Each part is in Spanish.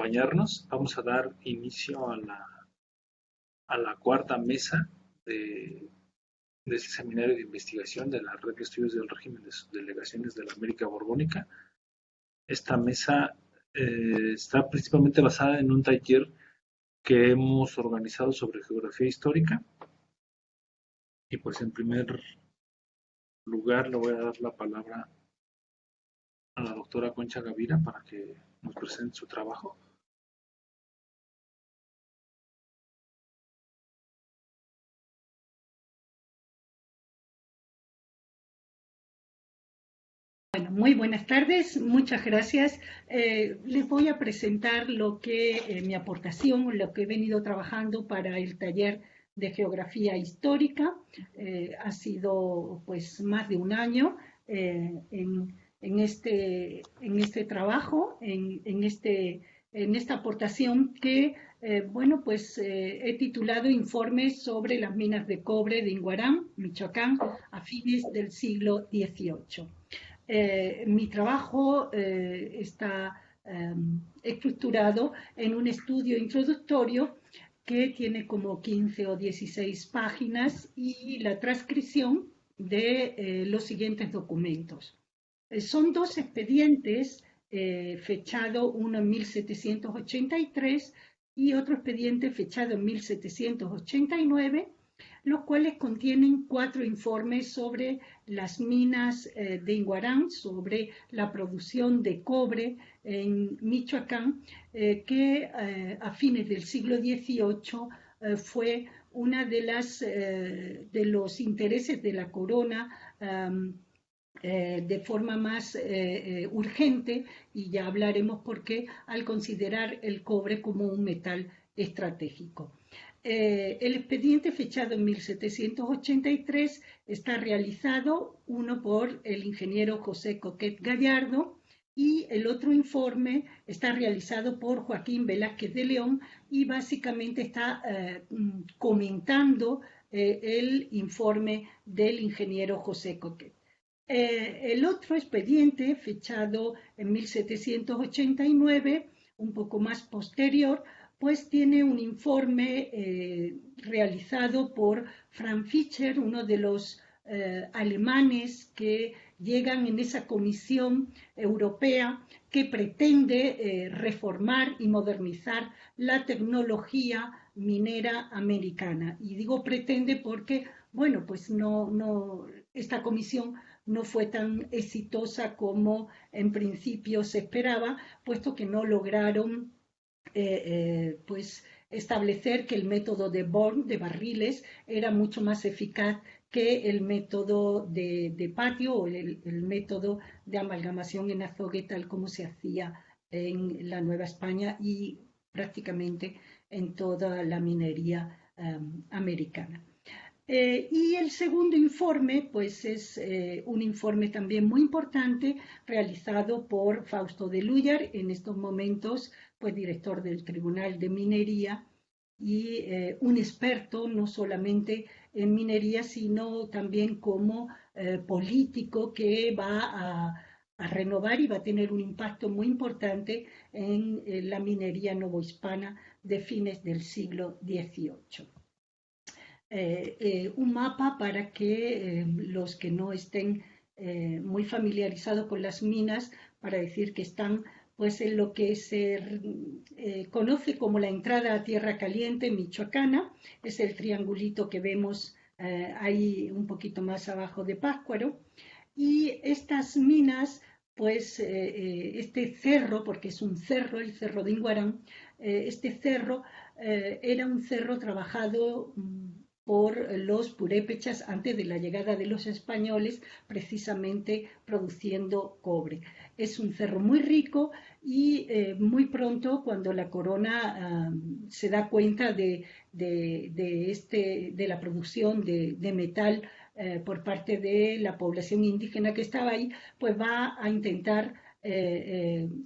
acompañarnos. Vamos a dar inicio a la cuarta mesa de este seminario de investigación de la Red de Estudios del Régimen de Subdelegaciones de la América Borbónica. Esta mesa está principalmente basada en un taller que hemos organizado sobre geografía histórica. Y pues en primer lugar le voy a dar la palabra a la doctora Concha Gavira para que nos presente su trabajo. Bueno, muy buenas tardes, muchas gracias. Les voy a presentar lo que mi aportación, lo que he venido trabajando para el taller de geografía histórica. Ha sido pues más de un año en este trabajo, en esta aportación que bueno, pues he titulado Informes sobre las minas de cobre de Inguarán, Michoacán, a fines del siglo XVIII. Mi trabajo está estructurado en un estudio introductorio que tiene como 15 o 16 páginas y la transcripción de los siguientes documentos. Son dos expedientes, fechado uno en 1783 y otro expediente fechado en 1789, los cuales contienen 4 informes sobre las minas de Inguarán, sobre la producción de cobre en Michoacán, que a fines del siglo XVIII fue una de los intereses de la corona de forma más urgente, y ya hablaremos por qué, al considerar el cobre como un metal estratégico. El expediente fechado en 1783 está realizado, uno por el ingeniero José Coquet Gallardo y el otro informe está realizado por Joaquín Velázquez de León y básicamente está comentando el informe del ingeniero José Coquet. El otro expediente, fechado en 1789, un poco más posterior, pues tiene un informe realizado por Frank Fischer, uno de los alemanes que llegan en esa comisión europea que pretende reformar y modernizar la tecnología minera americana. Y digo pretende porque, bueno, pues esta comisión no fue tan exitosa como en principio se esperaba, puesto que no lograron pues establecer que el método de Born de barriles era mucho más eficaz que el método de patio o el método de amalgamación en azogue tal como se hacía en la Nueva España y prácticamente en toda la minería americana. Y el segundo informe, pues es un informe también muy importante realizado por Fausto de Lúyar, en estos momentos, pues director del Tribunal de Minería y un experto no solamente en minería, sino también como político que va a renovar y va a tener un impacto muy importante en la minería novohispana de fines del siglo XVIII. Un mapa para que los que no estén muy familiarizados con las minas, para decir que están pues en lo que se conoce como la entrada a Tierra Caliente michoacana, es el triangulito que vemos ahí un poquito más abajo de Pátzcuaro, y estas minas, pues este cerro, porque es un cerro, el cerro de Inguarán, este cerro era un cerro trabajado por los purépechas antes de la llegada de los españoles, precisamente produciendo cobre. Es un cerro muy rico y muy pronto, cuando la corona se da cuenta de la producción de metal por parte de la población indígena que estaba ahí, pues va a intentar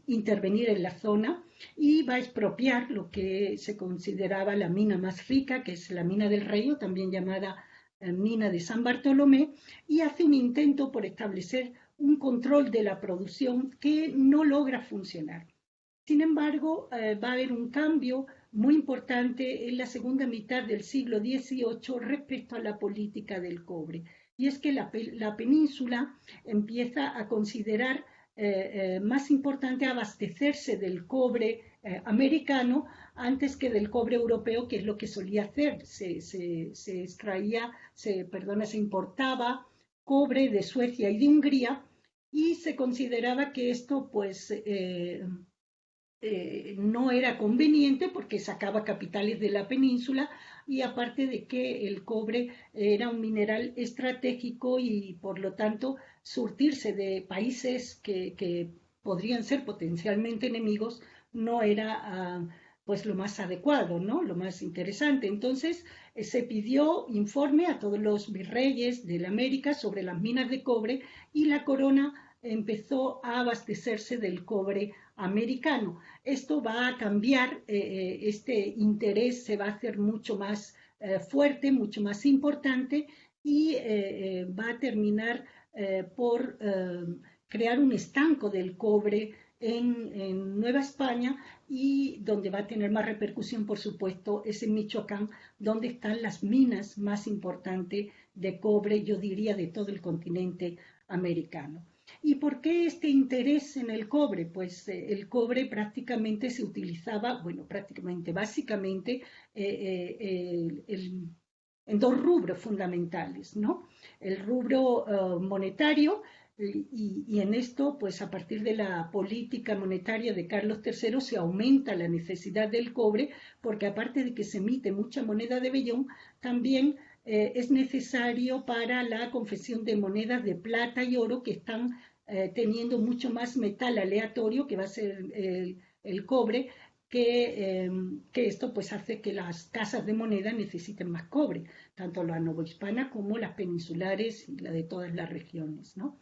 intervenir en la zona y va a expropiar lo que se consideraba la mina más rica, que es la mina del Rey, también llamada mina de San Bartolomé, y hace un intento por establecer un control de la producción que no logra funcionar. Sin embargo, va a haber un cambio muy importante en la segunda mitad del siglo XVIII respecto a la política del cobre. Y es que la península empieza a considerar más importante abastecerse del cobre americano antes que del cobre europeo, que es lo que solía hacer. Se extraía, se importaba cobre de Suecia y de Hungría y se consideraba que esto pues no era conveniente porque sacaba capitales de la península y aparte de que el cobre era un mineral estratégico y por lo tanto surtirse de países que podrían ser potencialmente enemigos no era pues lo más adecuado, ¿no? Lo más interesante. Entonces se pidió informe a todos los virreyes de la América sobre las minas de cobre y la corona empezó a abastecerse del cobre americano. Esto va a cambiar, este interés se va a hacer mucho más fuerte, mucho más importante y va a terminar por crear un estanco del cobre en Nueva España y donde va a tener más repercusión, por supuesto, es en Michoacán, donde están las minas más importantes de cobre, yo diría, de todo el continente americano. ¿Y por qué este interés en el cobre? Pues el cobre prácticamente se utilizaba, bueno, prácticamente, básicamente, en dos rubros fundamentales, ¿no? El rubro monetario, y en esto, pues a partir de la política monetaria de Carlos III se aumenta la necesidad del cobre, porque aparte de que se emite mucha moneda de vellón, también es necesario para la confección de monedas de plata y oro que están teniendo mucho más metal aleatorio, que va a ser el cobre, que esto pues hace que las casas de moneda necesiten más cobre, tanto la novohispana como las peninsulares y la de todas las regiones, ¿no?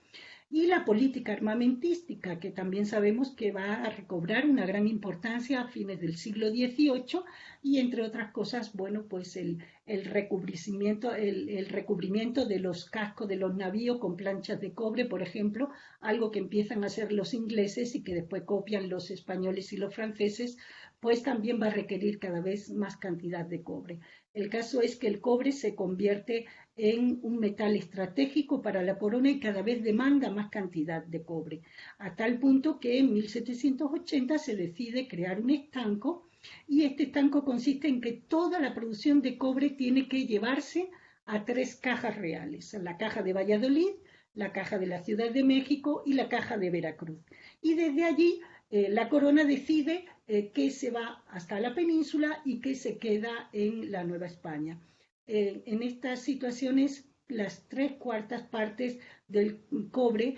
Y la política armamentística, que también sabemos que va a recobrar una gran importancia a fines del siglo XVIII y entre otras cosas, bueno, pues el recubrimiento de los cascos de los navíos con planchas de cobre, por ejemplo, algo que empiezan a hacer los ingleses y que después copian los españoles y los franceses, pues también va a requerir cada vez más cantidad de cobre. El caso es que el cobre se convierte en un metal estratégico para la corona y cada vez demanda más cantidad de cobre, a tal punto que en 1780 se decide crear un estanco y este estanco consiste en que toda la producción de cobre tiene que llevarse a tres cajas reales, la caja de Valladolid, la caja de la Ciudad de México y la caja de Veracruz. Y desde allí la corona decide que se va hasta la península y que se queda en la Nueva España. En estas situaciones, las tres cuartas partes del cobre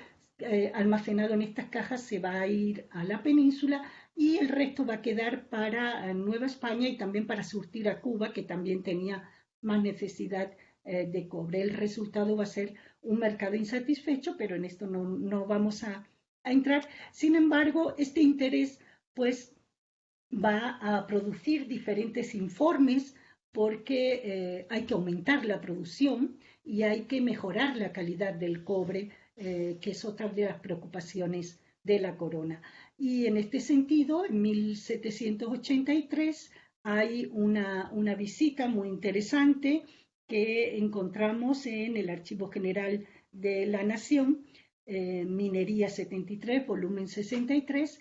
almacenado en estas cajas se va a ir a la península y el resto va a quedar para Nueva España y también para surtir a Cuba, que también tenía más necesidad de cobre. El resultado va a ser un mercado insatisfecho, pero en esto no vamos a entrar. Sin embargo, este interés pues va a producir diferentes informes porque hay que aumentar la producción y hay que mejorar la calidad del cobre, que es otra de las preocupaciones de la corona. Y en este sentido, en 1783 hay una visita muy interesante que encontramos en el Archivo General de la Nación, Minería 73, volumen 63,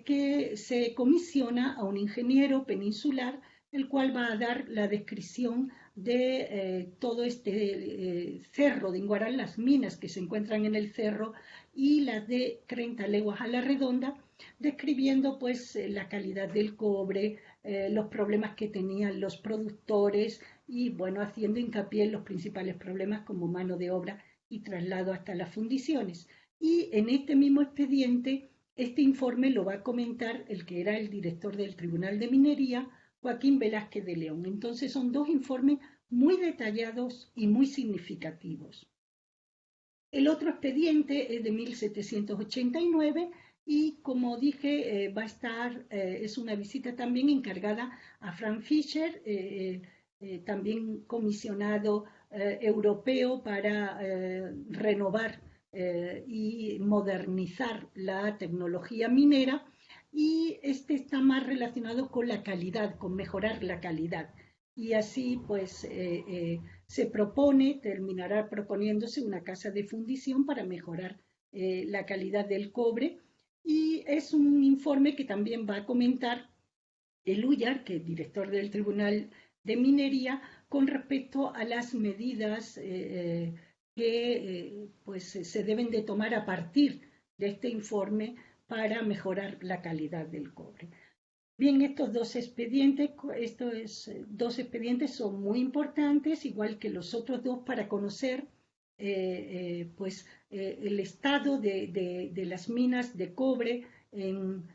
que se comisiona a un ingeniero peninsular, el cual va a dar la descripción de todo este cerro de Inguarán, las minas que se encuentran en el cerro y las de 30 leguas a la redonda, describiendo pues la calidad del cobre, los problemas que tenían los productores y bueno, haciendo hincapié en los principales problemas como mano de obra y traslado hasta las fundiciones. Y en este mismo expediente, este informe lo va a comentar el que era el director del Tribunal de Minería, Joaquín Velázquez de León. Entonces son dos informes muy detallados y muy significativos. El otro expediente es de 1789 y como dije, va a estar, es una visita también encargada a Frank Fischer, también comisionado europeo para renovar y modernizar la tecnología minera y este está más relacionado con la calidad, con mejorar la calidad. Y así pues se propone, terminará proponiéndose una casa de fundición para mejorar la calidad del cobre, y es un informe que también va a comentar el Ullar, que es director del Tribunal de Minería, con respecto a las medidas que pues, se deben de tomar a partir de este informe para mejorar la calidad del cobre. Bien, estos dos expedientes son muy importantes, igual que los otros dos, para conocer el estado de las minas de cobre en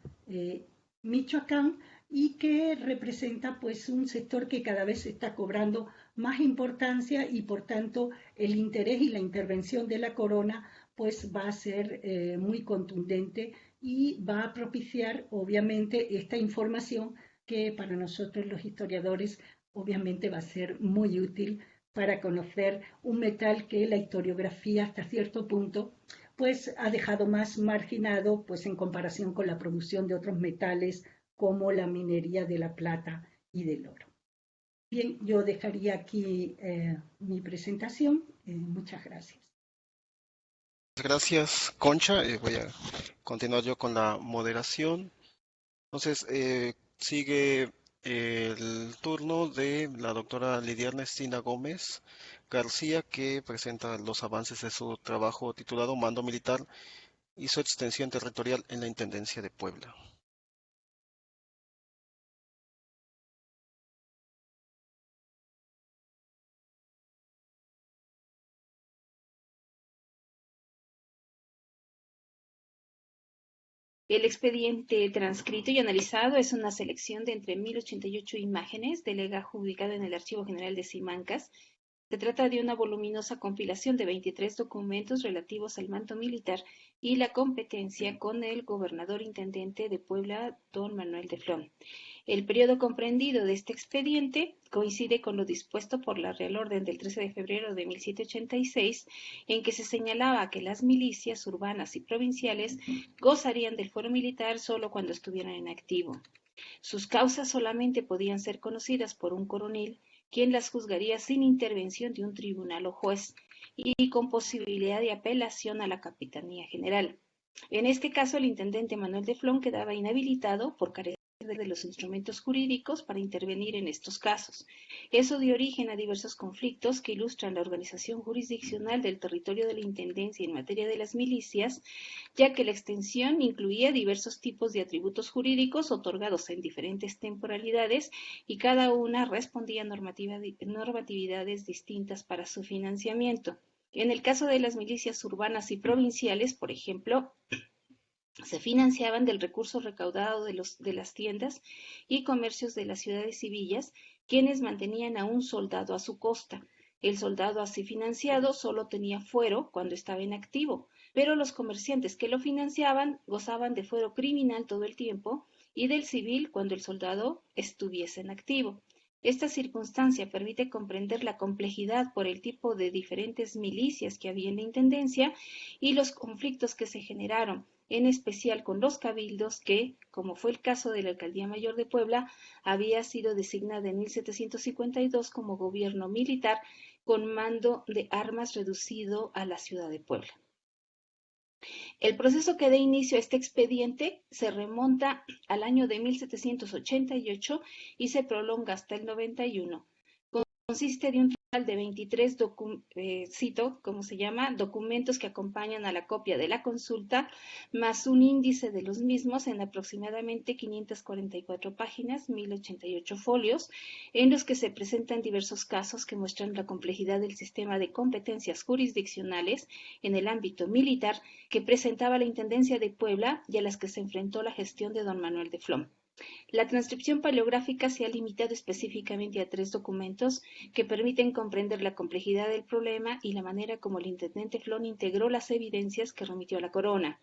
Michoacán, y que representa pues un sector que cada vez está cobrando más importancia, y por tanto el interés y la intervención de la corona pues va a ser muy contundente, y va a propiciar obviamente esta información que para nosotros los historiadores obviamente va a ser muy útil para conocer un metal que la historiografía hasta cierto punto pues ha dejado más marginado pues en comparación con la producción de otros metales como la minería de la plata y del oro. Bien, yo dejaría aquí mi presentación. Muchas gracias. Gracias, Concha. Voy a continuar yo con la moderación. Entonces, sigue el turno de la doctora Lidia Ernestina Gómez García, que presenta los avances de su trabajo titulado Mando Militar y su extensión territorial en la Intendencia de Puebla. El expediente transcrito y analizado es una selección de entre 1088 imágenes del legajo ubicado en el Archivo General de Simancas. Se trata de una voluminosa compilación de 23 documentos relativos al mando militar y la competencia con el gobernador intendente de Puebla, don Manuel de Flón. El periodo comprendido de este expediente coincide con lo dispuesto por la Real Orden del 13 de febrero de 1786, en que se señalaba que las milicias urbanas y provinciales gozarían del fuero militar solo cuando estuvieran en activo. Sus causas solamente podían ser conocidas por un coronel, quien las juzgaría sin intervención de un tribunal o juez, y con posibilidad de apelación a la Capitanía General. En este caso, el intendente Manuel de Flón quedaba inhabilitado por carecer de los instrumentos jurídicos para intervenir en estos casos. Eso dio origen a diversos conflictos que ilustran la organización jurisdiccional del territorio de la Intendencia en materia de las milicias, ya que la extensión incluía diversos tipos de atributos jurídicos otorgados en diferentes temporalidades, y cada una respondía a normatividades distintas para su financiamiento. En el caso de las milicias urbanas y provinciales, por ejemplo, se financiaban del recurso recaudado de las tiendas y comercios de las ciudades y villas, quienes mantenían a un soldado a su costa. El soldado así financiado solo tenía fuero cuando estaba en activo, pero los comerciantes que lo financiaban gozaban de fuero criminal todo el tiempo y del civil cuando el soldado estuviese en activo. Esta circunstancia permite comprender la complejidad por el tipo de diferentes milicias que había en la Intendencia y los conflictos que se generaron, en especial con los cabildos que, como fue el caso de la Alcaldía Mayor de Puebla, había sido designada en 1752 como gobierno militar con mando de armas reducido a la ciudad de Puebla. El proceso que da inicio a este expediente se remonta al año de 1788 y se prolonga hasta el 91. Consiste de un total de 23 documentos que acompañan a la copia de la consulta, más un índice de los mismos en aproximadamente 544 páginas, 1088 folios, en los que se presentan diversos casos que muestran la complejidad del sistema de competencias jurisdiccionales en el ámbito militar que presentaba la Intendencia de Puebla y a las que se enfrentó la gestión de don Manuel de Flón. La transcripción paleográfica se ha limitado específicamente a 3 documentos que permiten comprender la complejidad del problema y la manera como el intendente Flón integró las evidencias que remitió a la corona.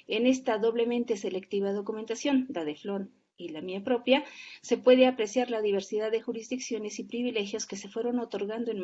En esta doblemente selectiva documentación, la de Flón y la mía propia, se puede apreciar la diversidad de jurisdicciones y privilegios que se fueron otorgando en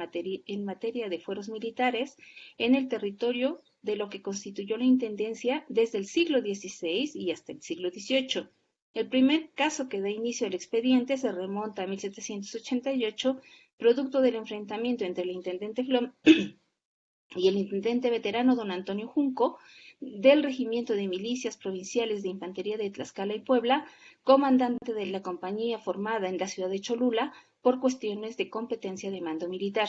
materia de fueros militares en el territorio de lo que constituyó la Intendencia desde el siglo XVI y hasta el siglo XVIII. El primer caso que da inicio al expediente se remonta a 1788, producto del enfrentamiento entre el intendente Flom y el intendente veterano don Antonio Junco, del Regimiento de Milicias Provinciales de Infantería de Tlaxcala y Puebla, comandante de la compañía formada en la ciudad de Cholula por cuestiones de competencia de mando militar.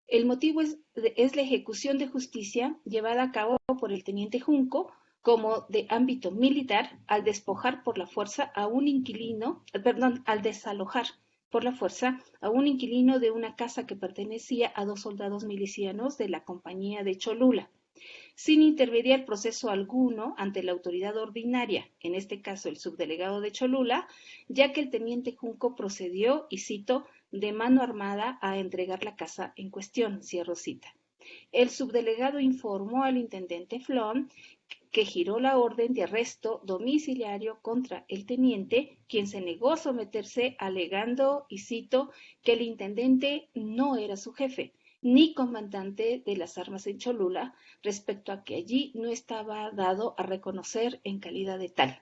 El motivo es la ejecución de justicia llevada a cabo por el teniente Junco como de ámbito militar al despojar por la fuerza a un inquilino, al desalojar por la fuerza a un inquilino de una casa que pertenecía a 2 soldados milicianos de la compañía de Cholula, sin intermediar proceso alguno ante la autoridad ordinaria, en este caso el subdelegado de Cholula, ya que el teniente Junco procedió, y cito, de mano armada a entregar la casa en cuestión, cierro cita. El subdelegado informó al intendente Flom que giró la orden de arresto domiciliario contra el teniente, quien se negó a someterse alegando, y cito, que el intendente no era su jefe, ni comandante de las armas en Cholula, respecto a que allí no estaba dado a reconocer en calidad de tal.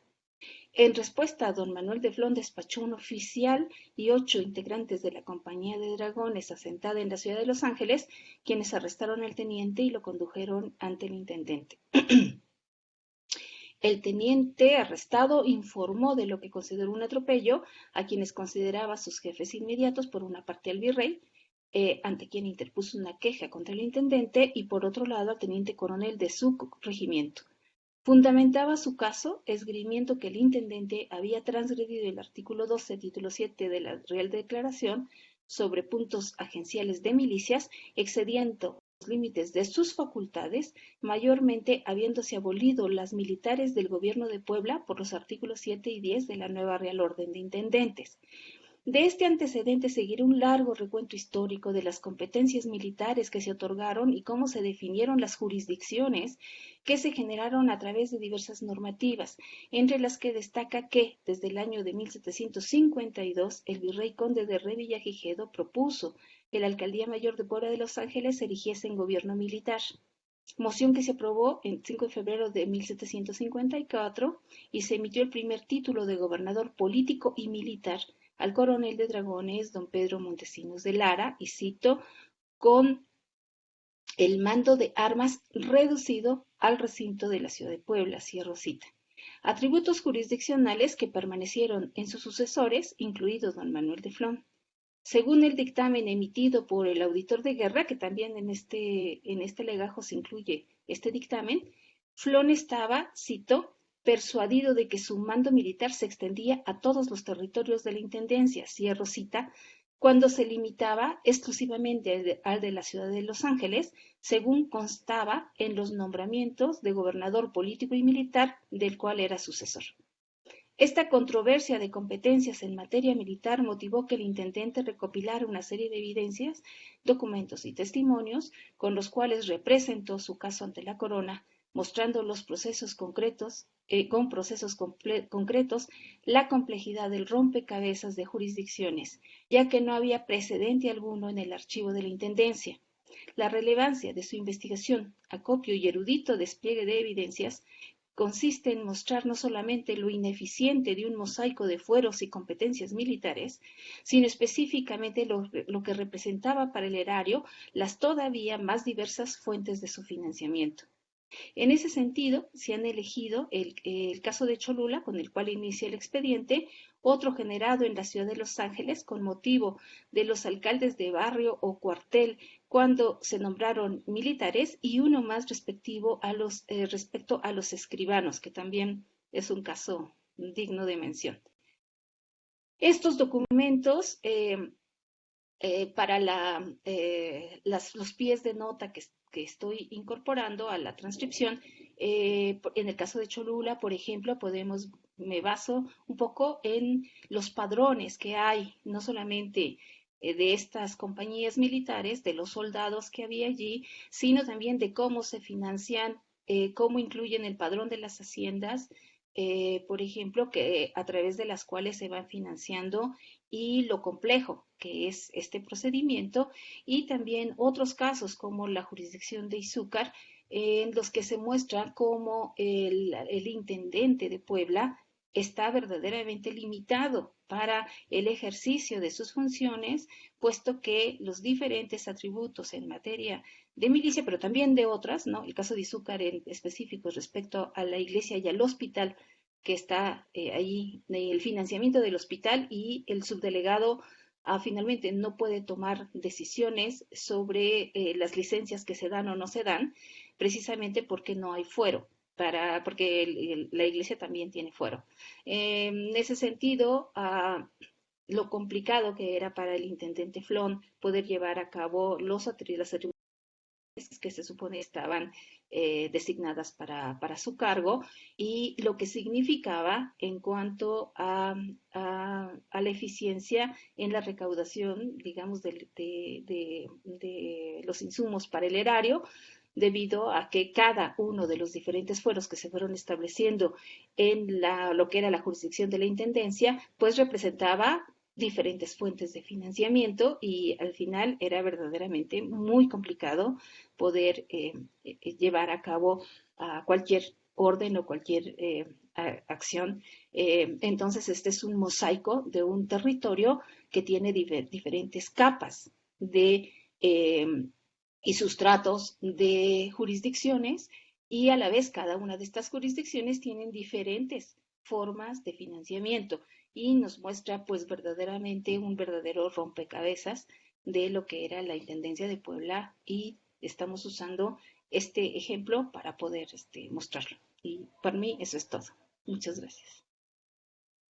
En respuesta, don Manuel de Flon despachó un oficial y 8 integrantes de la compañía de dragones asentada en la ciudad de Los Ángeles, quienes arrestaron al teniente y lo condujeron ante el intendente. El teniente arrestado informó de lo que consideró un atropello a quienes consideraba sus jefes inmediatos, por una parte al virrey, ante quien interpuso una queja contra el intendente, y por otro lado al teniente coronel de su regimiento. Fundamentaba su caso esgrimiendo que el intendente había transgredido el artículo 12, título 7 de la Real Declaración sobre puntos agenciales de milicias, excediendo los límites de sus facultades, mayormente habiéndose abolido las militares del gobierno de Puebla por los artículos 7 y 10 de la nueva Real Orden de Intendentes. De este antecedente seguirá un largo recuento histórico de las competencias militares que se otorgaron y cómo se definieron las jurisdicciones que se generaron a través de diversas normativas, entre las que destaca que, desde el año de 1752, el virrey conde de Revillagigedo propuso que la Alcaldía Mayor de Puebla de Los Ángeles se erigiese en gobierno militar, moción que se aprobó el 5 de febrero de 1754 y se emitió el primer título de gobernador político y militar al coronel de dragones don Pedro Montesinos de Lara, y cito, con el mando de armas reducido al recinto de la ciudad de Puebla, cierro cita. Atributos jurisdiccionales que permanecieron en sus sucesores, incluido don Manuel de Flon. Según el dictamen emitido por el auditor de guerra, que también en este legajo se incluye este dictamen, Flon estaba, cito, persuadido de que su mando militar se extendía a todos los territorios de la intendencia, cierro cita, cuando se limitaba exclusivamente al de la ciudad de Los Ángeles, según constaba en los nombramientos de gobernador político y militar del cual era sucesor. Esta controversia de competencias en materia militar motivó que el intendente recopilara una serie de evidencias, documentos y testimonios con los cuales representó su caso ante la corona, mostrando los procesos concretos, concretos, la complejidad del rompecabezas de jurisdicciones, ya que no había precedente alguno en el archivo de la intendencia. La relevancia de su investigación, acopio y erudito despliegue de evidencias consiste en mostrar no solamente lo ineficiente de un mosaico de fueros y competencias militares, sino específicamente lo que representaba para el erario las todavía más diversas fuentes de su financiamiento. En ese sentido, se han elegido el caso de Cholula, con el cual inicia el expediente, otro generado en la ciudad de Los Ángeles con motivo de los alcaldes de barrio o cuartel cuando se nombraron militares, y uno más respectivo respecto a los escribanos, que también es un caso digno de mención. Estos documentos para los pies de nota que estoy incorporando a la transcripción, en el caso de Cholula, por ejemplo, me baso un poco en los padrones que hay, no solamente de estas compañías militares, de los soldados que había allí, sino también de cómo se financian, cómo incluyen el padrón de las haciendas, por ejemplo, a través de las cuales se van financiando, y lo complejo que es este procedimiento, y también otros casos como la jurisdicción de Izúcar, en los que se muestra cómo el intendente de Puebla está verdaderamente limitado para el ejercicio de sus funciones, puesto que los diferentes atributos en materia de milicia, pero también de otras, ¿no? El caso de Izúcar en específico respecto a la iglesia y al hospital que está ahí, el financiamiento del hospital, y el subdelegado finalmente no puede tomar decisiones sobre las licencias que se dan o no se dan, precisamente porque no hay fuero. Porque la iglesia también tiene fuero. En ese sentido, lo complicado que era para el intendente Flon poder llevar a cabo las atribuciones que se supone estaban designadas para su cargo, y lo que significaba en cuanto a la eficiencia en la recaudación, digamos, de los insumos para el erario, debido a que cada uno de los diferentes fueros que se fueron estableciendo en lo que era la jurisdicción de la Intendencia, pues representaba diferentes fuentes de financiamiento, y al final era verdaderamente muy complicado poder llevar a cabo cualquier orden o cualquier acción. Entonces, este es un mosaico de un territorio que tiene diferentes capas de y sustratos de jurisdicciones, y a la vez cada una de estas jurisdicciones tienen diferentes formas de financiamiento, y nos muestra pues verdaderamente un verdadero rompecabezas de lo que era la Intendencia de Puebla, y estamos usando este ejemplo para poder mostrarlo. Y para mí eso es todo. Muchas gracias.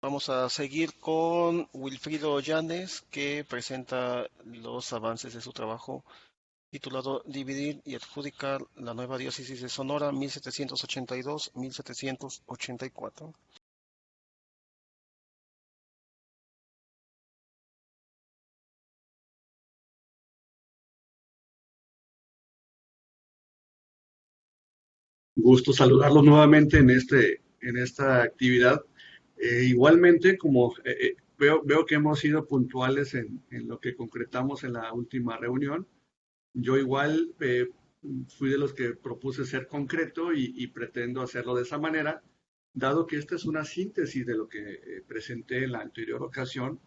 Vamos a seguir con Wilfrido Llanes, que presenta los avances de su trabajo titulado Dividir y adjudicar la nueva diócesis de Sonora 1782-1784. Gusto saludarlos nuevamente en esta actividad. Igualmente, como veo que hemos sido puntuales en lo que concretamos en la última reunión, yo igual fui de los que propuse ser concreto y pretendo hacerlo de esa manera, dado que esta es una síntesis de lo que presenté en la anterior ocasión,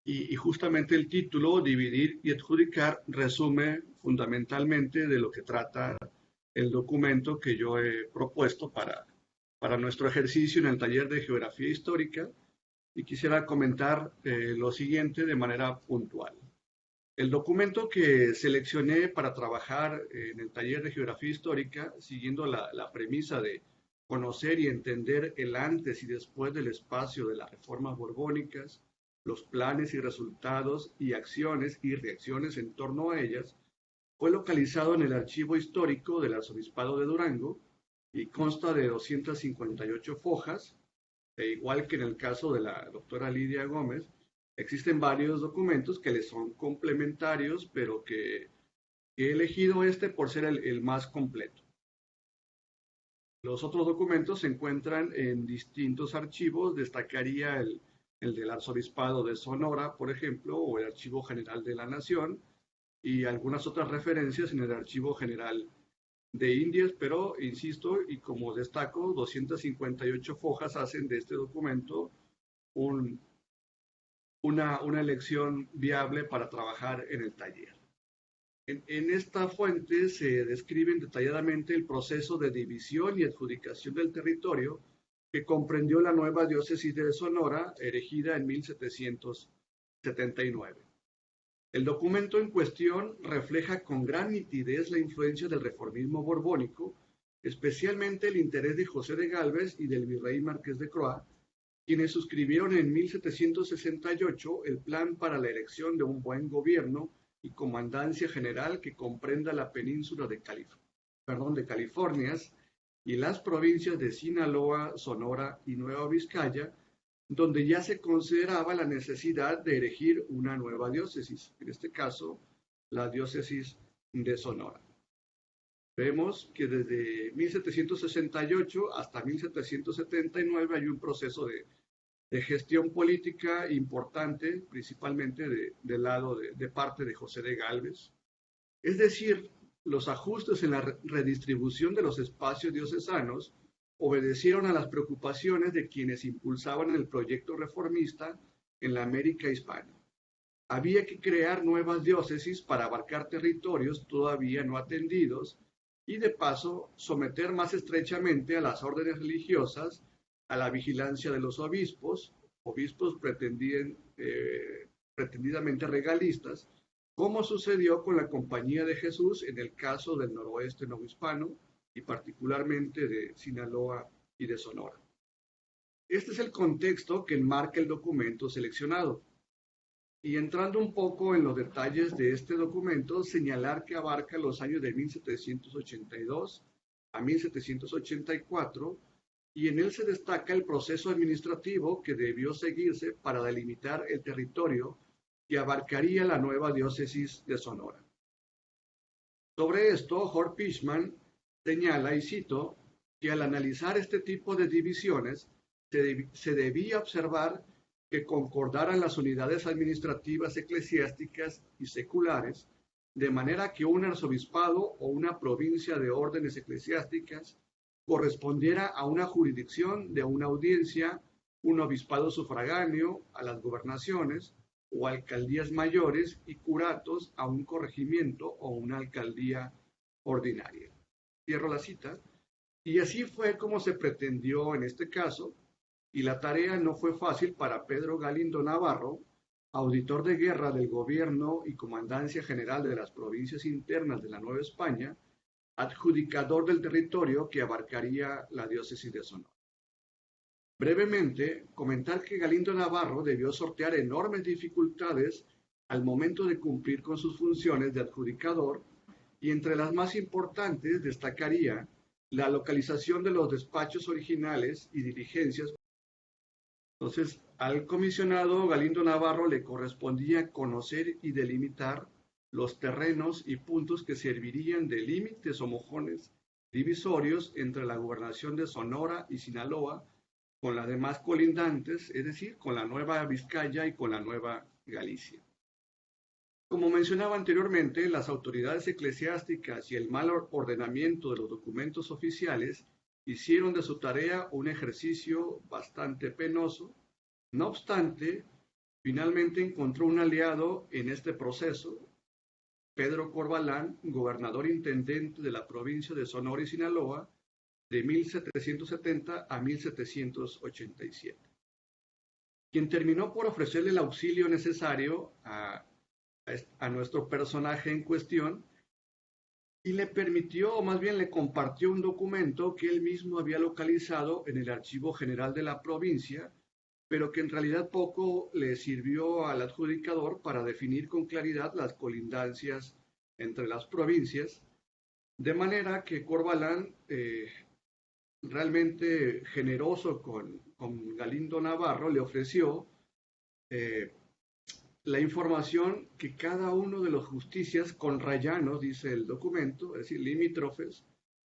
y justamente el título, Dividir y adjudicar, resume fundamentalmente de lo que trata el documento que yo he propuesto para nuestro ejercicio en el taller de Geografía Histórica, y quisiera comentar lo siguiente de manera puntual. El documento que seleccioné para trabajar en el taller de Geografía Histórica, siguiendo la premisa de conocer y entender el antes y después del espacio de las reformas borbónicas, los planes y resultados y acciones y reacciones en torno a ellas, fue localizado en el archivo histórico del Arzobispado de Durango y consta de 258 fojas, e igual que en el caso de la doctora Lidia Gómez, existen varios documentos que le son complementarios, pero que he elegido este por ser el más completo. Los otros documentos se encuentran en distintos archivos, destacaría el del Arzobispado de Sonora, por ejemplo, o el Archivo General de la Nación, y algunas otras referencias en el Archivo General de Indias, pero insisto, y como destaco, 258 fojas hacen de este documento una elección viable para trabajar en el taller. En esta fuente se describen detalladamente el proceso de división y adjudicación del territorio que comprendió la nueva diócesis de Sonora, erigida en 1779. El documento en cuestión refleja con gran nitidez la influencia del reformismo borbónico, especialmente el interés de José de Gálvez y del virrey Marqués de Croix, quienes suscribieron en 1768 el plan para la elección de un buen gobierno y comandancia general que comprenda la península de Californias y las provincias de Sinaloa, Sonora y Nueva Vizcaya, donde ya se consideraba la necesidad de erigir una nueva diócesis, en este caso, la diócesis de Sonora. Vemos que desde 1768 hasta 1779 hay un proceso de gestión política importante, principalmente del lado de parte de José de Gálvez. Es decir, los ajustes en la redistribución de los espacios diocesanos obedecieron a las preocupaciones de quienes impulsaban el proyecto reformista en la América hispana. Había que crear nuevas diócesis para abarcar territorios todavía no atendidos y de paso someter más estrechamente a las órdenes religiosas a la vigilancia de los obispos pretendidamente regalistas, como sucedió con la Compañía de Jesús en el caso del noroeste novohispano y particularmente de Sinaloa y de Sonora. Este es el contexto que enmarca el documento seleccionado. Y entrando un poco en los detalles de este documento, señalar que abarca los años de 1782 a 1784 y en él se destaca el proceso administrativo que debió seguirse para delimitar el territorio que abarcaría la nueva diócesis de Sonora. Sobre esto, Hort Pichman señala, y cito, que al analizar este tipo de divisiones se debía observar que concordaran las unidades administrativas eclesiásticas y seculares, de manera que un arzobispado o una provincia de órdenes eclesiásticas correspondiera a una jurisdicción de una audiencia, un obispado sufragáneo a las gobernaciones o alcaldías mayores y curatos a un corregimiento o una alcaldía ordinaria. Cierro la cita. Y así fue como se pretendió en este caso, y la tarea no fue fácil para Pedro Galindo Navarro, auditor de guerra del gobierno y comandancia general de las provincias internas de la Nueva España, adjudicador del territorio que abarcaría la diócesis de Sonora. Brevemente, comentar que Galindo Navarro debió sortear enormes dificultades al momento de cumplir con sus funciones de adjudicador, y entre las más importantes destacaría la localización de los despachos originales y diligencias. Entonces, al comisionado Galindo Navarro le correspondía conocer y delimitar los terrenos y puntos que servirían de límites o mojones divisorios entre la gobernación de Sonora y Sinaloa con las demás colindantes, es decir, con la Nueva Vizcaya y con la Nueva Galicia. Como mencionaba anteriormente, las autoridades eclesiásticas y el mal ordenamiento de los documentos oficiales hicieron de su tarea un ejercicio bastante penoso. No obstante, finalmente encontró un aliado en este proceso, Pedro Corvalán, gobernador intendente de la provincia de Sonora y Sinaloa, de 1770 a 1787, quien terminó por ofrecerle el auxilio necesario a nuestro personaje en cuestión y le permitió, o más bien le compartió un documento que él mismo había localizado en el Archivo General de la provincia, pero que en realidad poco le sirvió al adjudicador para definir con claridad las colindancias entre las provincias, de manera que Corvalán, realmente generoso con Galindo Navarro, le ofreció la información que cada uno de los justicias conrayanos, dice el documento, es decir, limítrofes,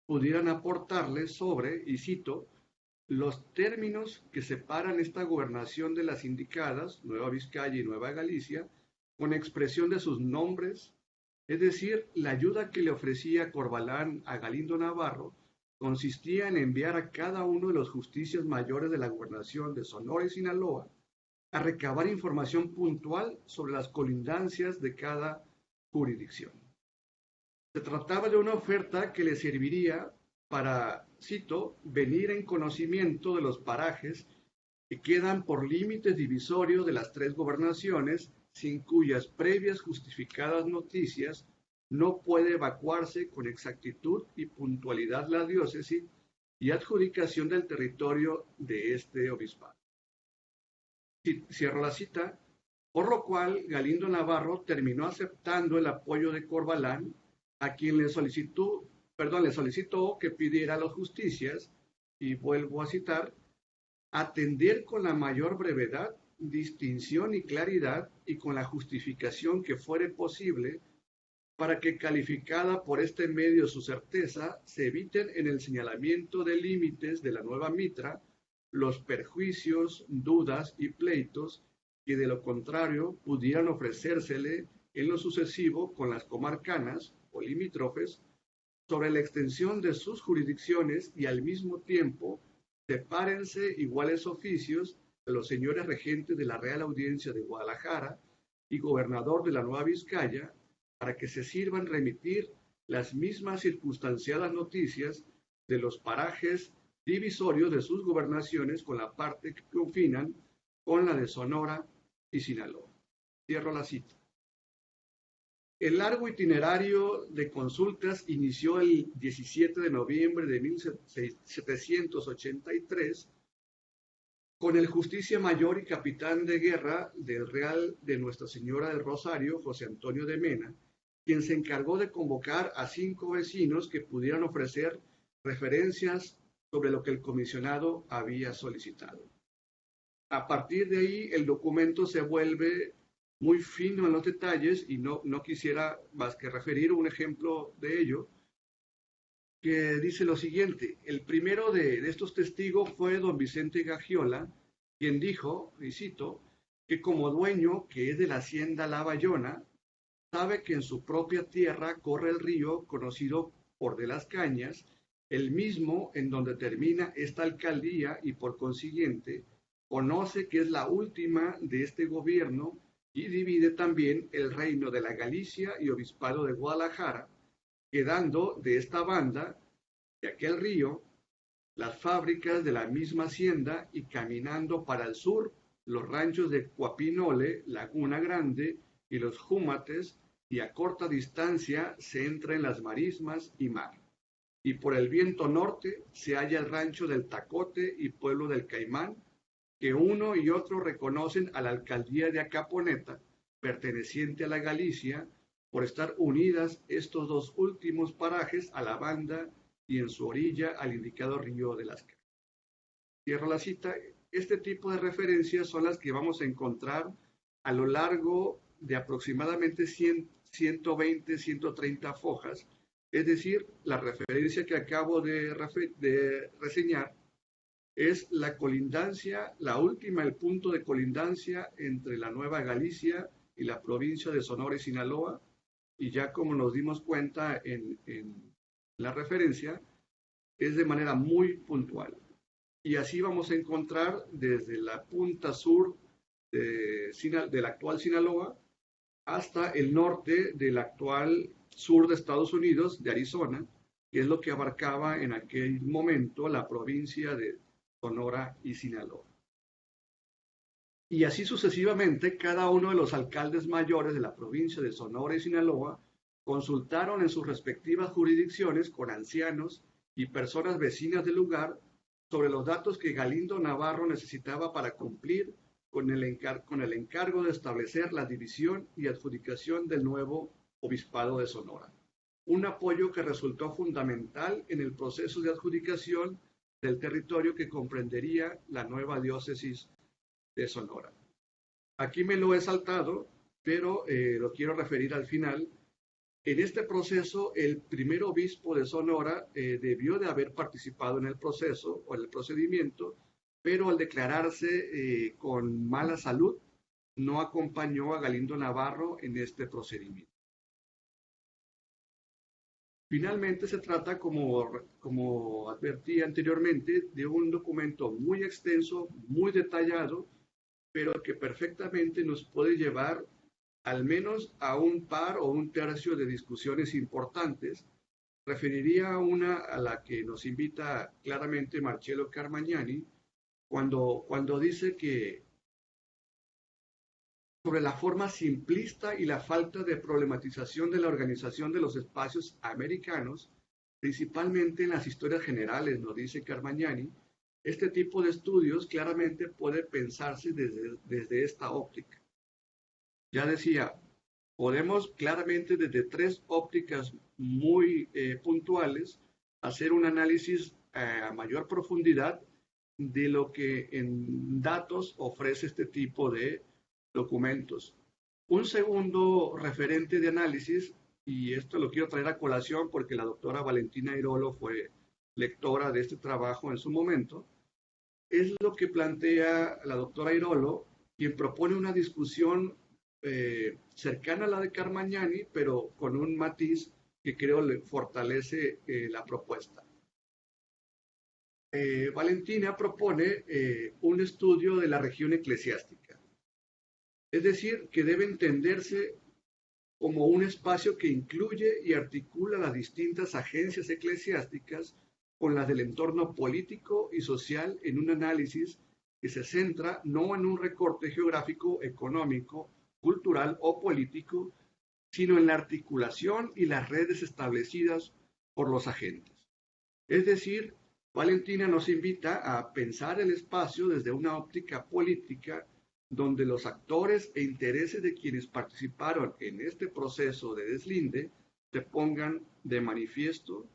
pudieran aportarle sobre, y cito, los términos que separan esta gobernación de las indicadas, Nueva Vizcaya y Nueva Galicia, con expresión de sus nombres, es decir, la ayuda que le ofrecía Corvalán a Galindo Navarro consistía en enviar a cada uno de los justicias mayores de la gobernación de Sonora y Sinaloa a recabar información puntual sobre las colindancias de cada jurisdicción. Se trataba de una oferta que le serviría para, cito, venir en conocimiento de los parajes que quedan por límites divisorios de las tres gobernaciones, sin cuyas previas justificadas noticias no puede evacuarse con exactitud y puntualidad la diócesis y adjudicación del territorio de este obispado. Cierro la cita, por lo cual Galindo Navarro terminó aceptando el apoyo de Corvalán, a quien le solicitó que pidiera a los justicias, y vuelvo a citar, atender con la mayor brevedad, distinción y claridad y con la justificación que fuere posible para que, calificada por este medio su certeza, se eviten en el señalamiento de límites de la nueva mitra los perjuicios, dudas y pleitos que de lo contrario pudieran ofrecérsele en lo sucesivo con las comarcanas o limítrofes, sobre la extensión de sus jurisdicciones y al mismo tiempo sepárense iguales oficios de los señores regentes de la Real Audiencia de Guadalajara y gobernador de la Nueva Vizcaya, para que se sirvan remitir las mismas circunstanciadas noticias de los parajes divisorios de sus gobernaciones con la parte que confinan con la de Sonora y Sinaloa. Cierro la cita. El largo itinerario de consultas inició el 17 de noviembre de 1783 con el Justicia Mayor y Capitán de Guerra del Real de Nuestra Señora del Rosario, José Antonio de Mena, quien se encargó de convocar a 5 vecinos que pudieran ofrecer referencias sobre lo que el comisionado había solicitado. A partir de ahí, el documento se vuelve muy fino en los detalles y no quisiera más que referir un ejemplo de ello, que dice lo siguiente. El primero de estos testigos fue don Vicente Gagiola, quien dijo, y cito, que como dueño que es de la hacienda La Bayona, sabe que en su propia tierra corre el río conocido por de las Cañas, el mismo en donde termina esta alcaldía y por consiguiente conoce que es la última de este gobierno y divide también el reino de la Galicia y obispado de Guadalajara, quedando de esta banda, de aquel río, las fábricas de la misma hacienda y caminando para el sur, los ranchos de Cuapinole, Laguna Grande y los Júmates, y a corta distancia se entra en las marismas y mar. Y por el viento norte se halla el rancho del Tacote y pueblo del Caimán, que uno y otro reconocen a la alcaldía de Acaponeta, perteneciente a la Galicia, por estar unidas estos dos últimos parajes a la banda y en su orilla al indicado río de las Cañas. Cierro la cita. Este tipo de referencias son las que vamos a encontrar a lo largo de aproximadamente 120, 130 fojas, es decir, la referencia que acabo de reseñar es la colindancia, la última, el punto de colindancia entre la Nueva Galicia y la provincia de Sonora y Sinaloa, y ya como nos dimos cuenta en la referencia, es de manera muy puntual. Y así vamos a encontrar desde la punta sur del actual Sinaloa hasta el norte del actual sur de Estados Unidos, de Arizona, que es lo que abarcaba en aquel momento la provincia de Sonora y Sinaloa. Y así sucesivamente, cada uno de los alcaldes mayores de la provincia de Sonora y Sinaloa consultaron en sus respectivas jurisdicciones con ancianos y personas vecinas del lugar sobre los datos que Galindo Navarro necesitaba para cumplir con el encargo de establecer la división y adjudicación del nuevo obispado de Sonora. Un apoyo que resultó fundamental en el proceso de adjudicación del territorio que comprendería la nueva diócesis de Sonora. Aquí me lo he saltado, pero lo quiero referir al final. En este proceso, el primer obispo de Sonora debió de haber participado en el proceso o en el procedimiento, pero al declararse con mala salud, no acompañó a Galindo Navarro en este procedimiento. Finalmente se trata, como advertí anteriormente, de un documento muy extenso, muy detallado, pero que perfectamente nos puede llevar al menos a un par o un tercio de discusiones importantes. Referiría a una a la que nos invita claramente Marcello Carmagnani, cuando dice que sobre la forma simplista y la falta de problematización de la organización de los espacios americanos, principalmente en las historias generales, nos dice Carmagnani, este tipo de estudios claramente puede pensarse desde esta óptica. Ya decía, podemos claramente desde 3 ópticas muy puntuales hacer un análisis a mayor profundidad de lo que en datos ofrece este tipo de documentos. Un segundo referente de análisis, y esto lo quiero traer a colación porque la doctora Valentina Irolo fue lectora de este trabajo en su momento, es lo que plantea la doctora Irolo, quien propone una discusión cercana a la de Carmagnani, pero con un matiz que creo le fortalece la propuesta. Valentina propone un estudio de la región eclesiástica, es decir, que debe entenderse como un espacio que incluye y articula las distintas agencias eclesiásticas con las del entorno político y social en un análisis que se centra no en un recorte geográfico, económico, cultural o político, sino en la articulación y las redes establecidas por los agentes. Es decir, Valentina nos invita a pensar el espacio desde una óptica política donde los actores e intereses de quienes participaron en este proceso de deslinde se pongan de manifiesto,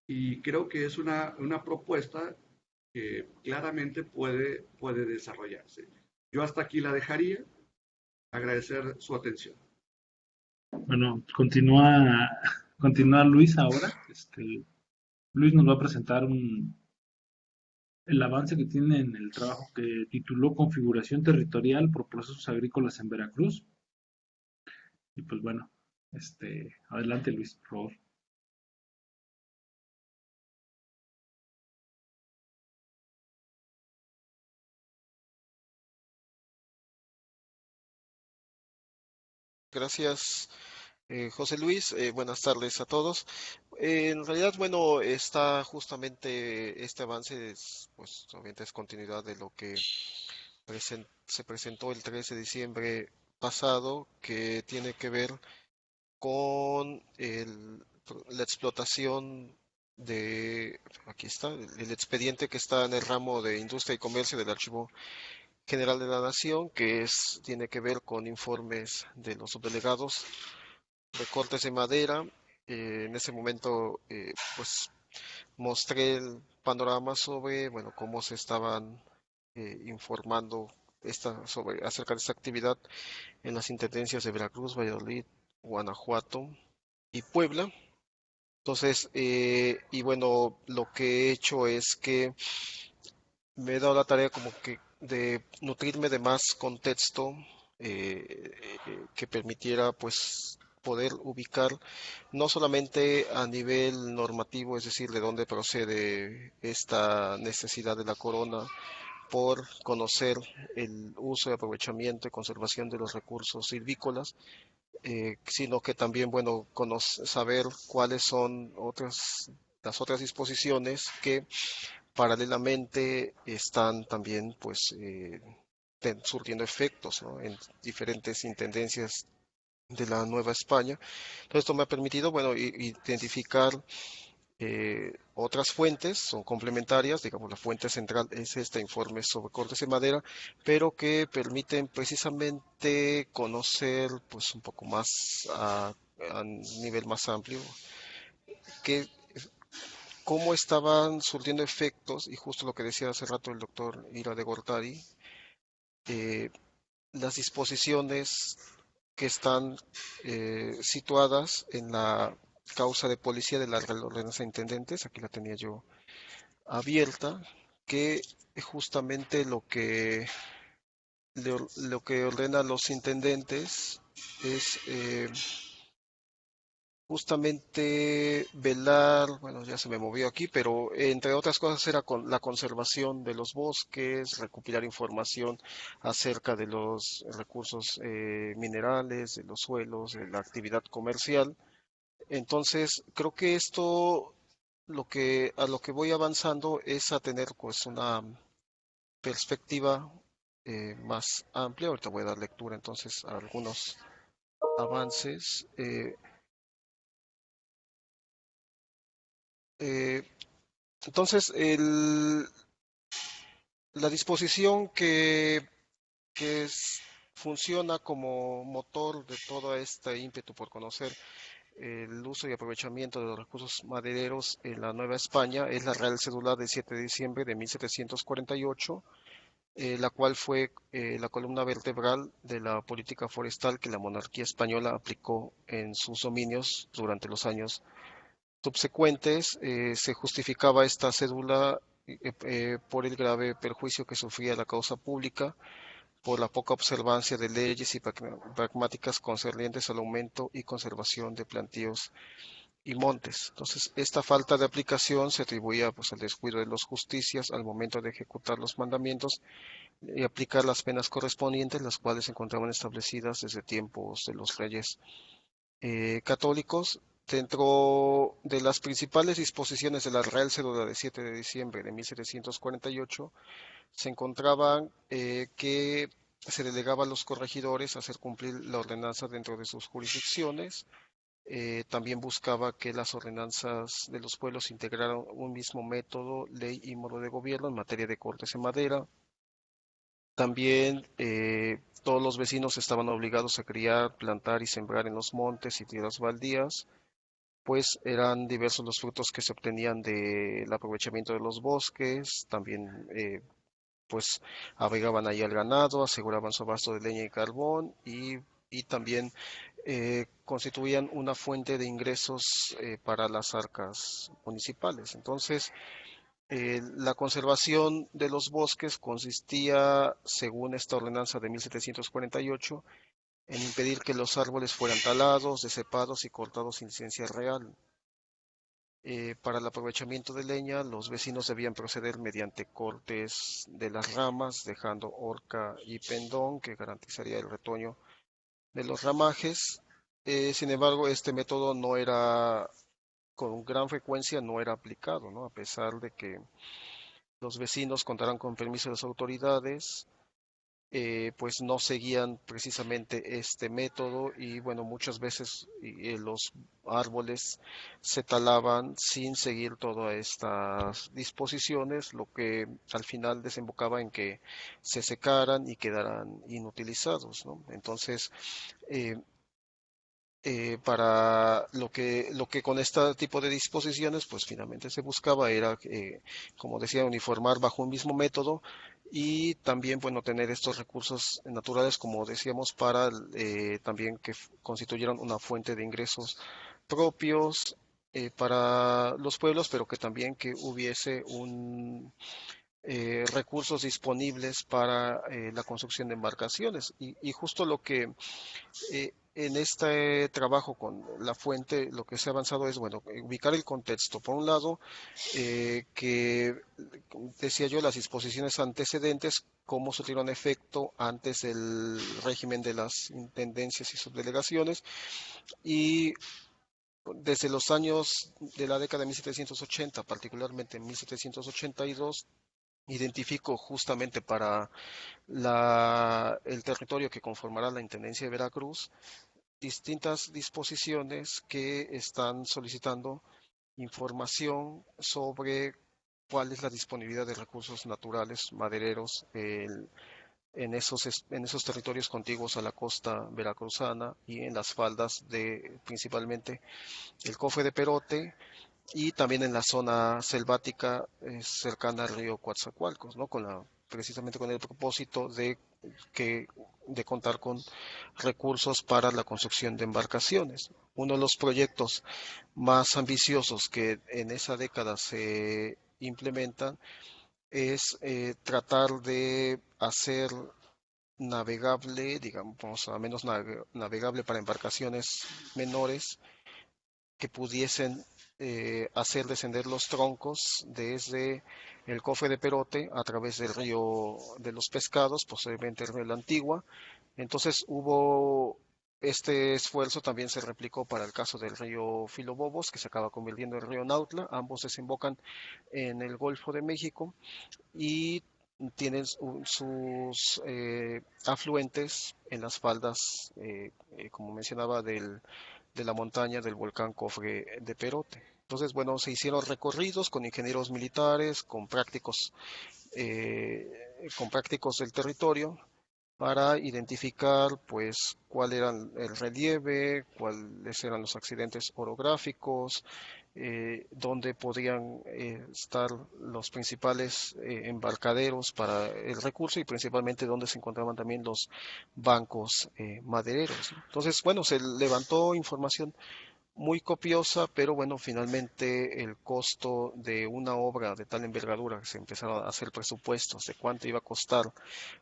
y creo que es una propuesta que claramente puede desarrollarse. Yo hasta aquí la dejaría. Agradecer su atención. Bueno, continúa Luis ahora. Luis nos va a presentar el avance que tiene en el trabajo que tituló Configuración Territorial por Procesos Agrícolas en Veracruz. Y pues bueno, adelante Luis, por favor. Gracias, José Luis. Buenas tardes a todos. En realidad, bueno, está justamente este avance, pues obviamente es continuidad de lo que se presentó el 13 de diciembre pasado, que tiene que ver con la explotación aquí está, el expediente que está en el ramo de Industria y Comercio del Archivo General de la Nación, que tiene que ver con informes de los subdelegados de cortes de madera. En ese momento, pues mostré el panorama sobre, bueno, cómo se estaban informando acerca de esta actividad en las intendencias de Veracruz, Valladolid, Guanajuato y Puebla. Entonces, y bueno, lo que he hecho es que me he dado la tarea como que de nutrirme de más contexto que permitiera pues poder ubicar no solamente a nivel normativo, es decir, de dónde procede esta necesidad de la corona por conocer el uso y aprovechamiento y conservación de los recursos silvícolas, sino que también, bueno, saber cuáles son las otras disposiciones que paralelamente están también, pues, surtiendo efectos, ¿no?, en diferentes intendencias de la Nueva España. Entonces, esto me ha permitido, bueno, identificar otras fuentes, son complementarias, digamos, la fuente central es este informe sobre cortes de madera, pero que permiten precisamente conocer, pues, un poco más a nivel más amplio, cómo estaban surtiendo efectos, y justo lo que decía hace rato el doctor Ira de Gortari, las disposiciones que están situadas en la causa de policía de la Real Ordenanza de Intendentes, aquí la tenía yo abierta, que justamente lo que ordena a los intendentes es justamente velar, bueno, ya se me movió aquí, pero entre otras cosas era con la conservación de los bosques, recopilar información acerca de los recursos minerales, de los suelos, de la actividad comercial. Entonces, creo que esto a lo que voy avanzando es a tener pues una perspectiva más amplia. Ahorita voy a dar lectura entonces a algunos avances. Eh, entonces, la disposición funciona como motor de todo este ímpetu por conocer el uso y aprovechamiento de los recursos madereros en la Nueva España es la Real Cédula del 7 de diciembre de 1748, la cual fue la columna vertebral de la política forestal que la monarquía española aplicó en sus dominios durante los años subsecuentes. Se justificaba esta cédula por el grave perjuicio que sufría la causa pública por la poca observancia de leyes y pragmáticas concernientes al aumento y conservación de plantíos y montes. Entonces, esta falta de aplicación se atribuía pues al descuido de los justicias al momento de ejecutar los mandamientos y aplicar las penas correspondientes, las cuales se encontraban establecidas desde tiempos de los reyes católicos. Dentro de las principales disposiciones de la Real Cédula de 7 de diciembre de 1748 se encontraban que se delegaba a los corregidores hacer cumplir la ordenanza dentro de sus jurisdicciones. También buscaba que las ordenanzas de los pueblos integraran un mismo método, ley y modo de gobierno en materia de cortes en madera. También todos los vecinos estaban obligados a criar, plantar y sembrar en los montes y tierras baldías, pues eran diversos los frutos que se obtenían del aprovechamiento de los bosques. También pues abrigaban ahí al ganado, aseguraban su abasto de leña y carbón y también constituían una fuente de ingresos para las arcas municipales. Entonces, la conservación de los bosques consistía, según esta ordenanza de 1748, en impedir que los árboles fueran talados, decepados y cortados sin licencia real. Para el aprovechamiento de leña, los vecinos debían proceder mediante cortes de las ramas, dejando horca y pendón, que garantizaría el retoño de los ramajes. Sin embargo, este método no era, con gran frecuencia, no era aplicado, ¿no? A pesar de que los vecinos contaran con permiso de las autoridades, pues no seguían precisamente este método y bueno, muchas veces los árboles se talaban sin seguir todas estas disposiciones, lo que al final desembocaba en que se secaran y quedaran inutilizados, ¿no? Entonces, eh, para lo que con este tipo de disposiciones, pues finalmente se buscaba era, como decía, uniformar bajo un mismo método y también, bueno, tener estos recursos naturales, como decíamos, para también que constituyeran una fuente de ingresos propios para los pueblos, pero que también que hubiese recursos disponibles para la construcción de embarcaciones. Y justo lo que en este trabajo con la fuente, lo que se ha avanzado es, bueno, ubicar el contexto. Por un lado, que decía yo, las disposiciones antecedentes, cómo surtieron efecto antes del régimen de las intendencias y subdelegaciones, y desde los años de la década de 1780, particularmente en 1782, identifico justamente para el territorio que conformará la Intendencia de Veracruz distintas disposiciones que están solicitando información sobre cuál es la disponibilidad de recursos naturales madereros en esos territorios contiguos a la costa veracruzana y en las faldas de principalmente el Cofre de Perote y también en la zona selvática cercana al río Coatzacoalcos, ¿no? Precisamente con el propósito de contar con recursos para la construcción de embarcaciones. Uno de los proyectos más ambiciosos que en esa década se implementan es tratar de hacer navegable, digamos, a menos navegable para embarcaciones menores que pudiesen hacer descender los troncos desde el Cofre de Perote a través del río de los Pescados, posiblemente el río de la Antigua. Entonces este esfuerzo también se replicó para el caso del río Filobobos, que se acaba convirtiendo en el río Nautla. Ambos desembocan en el Golfo de México y tienen sus afluentes en las faldas, como mencionaba, de la montaña del volcán Cofre de Perote. Entonces, bueno, se hicieron recorridos con ingenieros militares, con prácticos del territorio, para identificar pues cuál era el relieve, cuáles eran los accidentes orográficos, dónde podían estar los principales embarcaderos para el recurso y principalmente dónde se encontraban también los bancos madereros. Entonces, bueno, se levantó información muy copiosa, pero bueno, finalmente el costo de una obra de tal envergadura, se empezaron a hacer presupuestos de cuánto iba a costar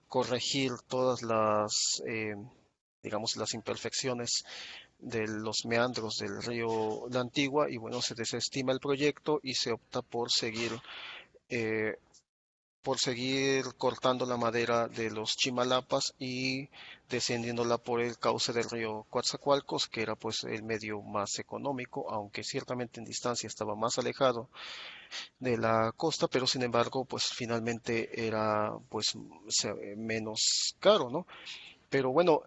corregir todas las, digamos, las imperfecciones de los meandros del río La Antigua, y bueno, se desestima el proyecto y se opta eh, por seguir cortando la madera de los Chimalapas y descendiéndola por el cauce del río Coatzacoalcos, que era pues el medio más económico, aunque ciertamente en distancia estaba más alejado de la costa, pero sin embargo pues finalmente era pues menos caro, ¿no? Pero bueno,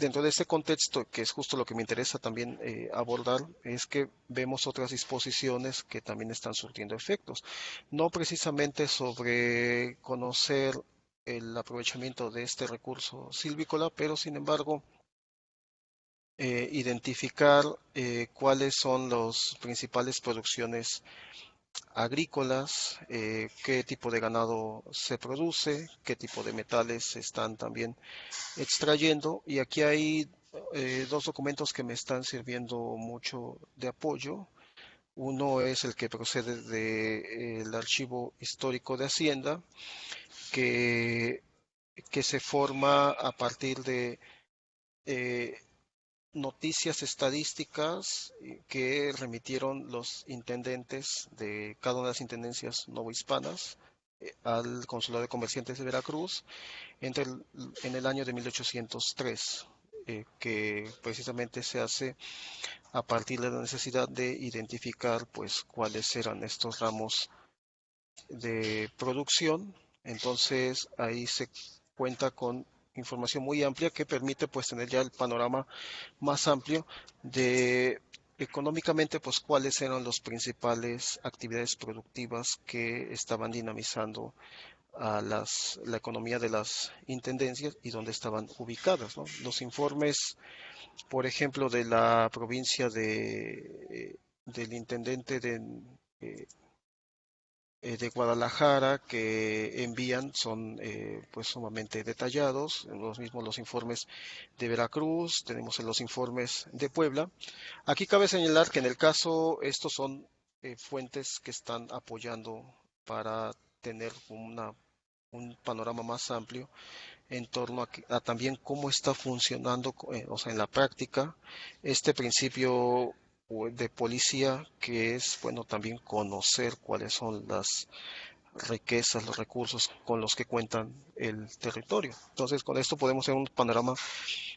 dentro de este contexto, que es justo lo que me interesa también abordar, es que vemos otras disposiciones que también están surtiendo efectos. No precisamente sobre conocer el aprovechamiento de este recurso silvícola, pero sin embargo identificar cuáles son las principales producciones agrícolas, qué tipo de ganado se produce, qué tipo de metales se están también extrayendo. Y aquí hay dos documentos que me están sirviendo mucho de apoyo. Uno es el que procede del Archivo Histórico de Hacienda, que, que se forma a partir de eh, noticias estadísticas que remitieron los intendentes de cada una de las intendencias novohispanas al Consulado de Comerciantes de Veracruz en el año de 1803, que precisamente se hace a partir de la necesidad de identificar pues cuáles eran estos ramos de producción. Entonces ahí se cuenta con información muy amplia que permite pues tener ya el panorama más amplio de económicamente pues cuáles eran las principales actividades productivas que estaban dinamizando a la economía de las intendencias y dónde estaban ubicadas, ¿no? Los informes, por ejemplo, de la provincia del intendente eh, de Guadalajara que envían son pues sumamente detallados, los mismos los informes de Veracruz, tenemos los informes de Puebla. Aquí cabe señalar que en el caso estos son fuentes que están apoyando para tener un panorama más amplio en torno a también cómo está funcionando, o sea, en la práctica, este principio de policía, que es, bueno, también conocer cuáles son las riquezas, los recursos con los que cuentan el territorio. Entonces, con esto podemos tener un panorama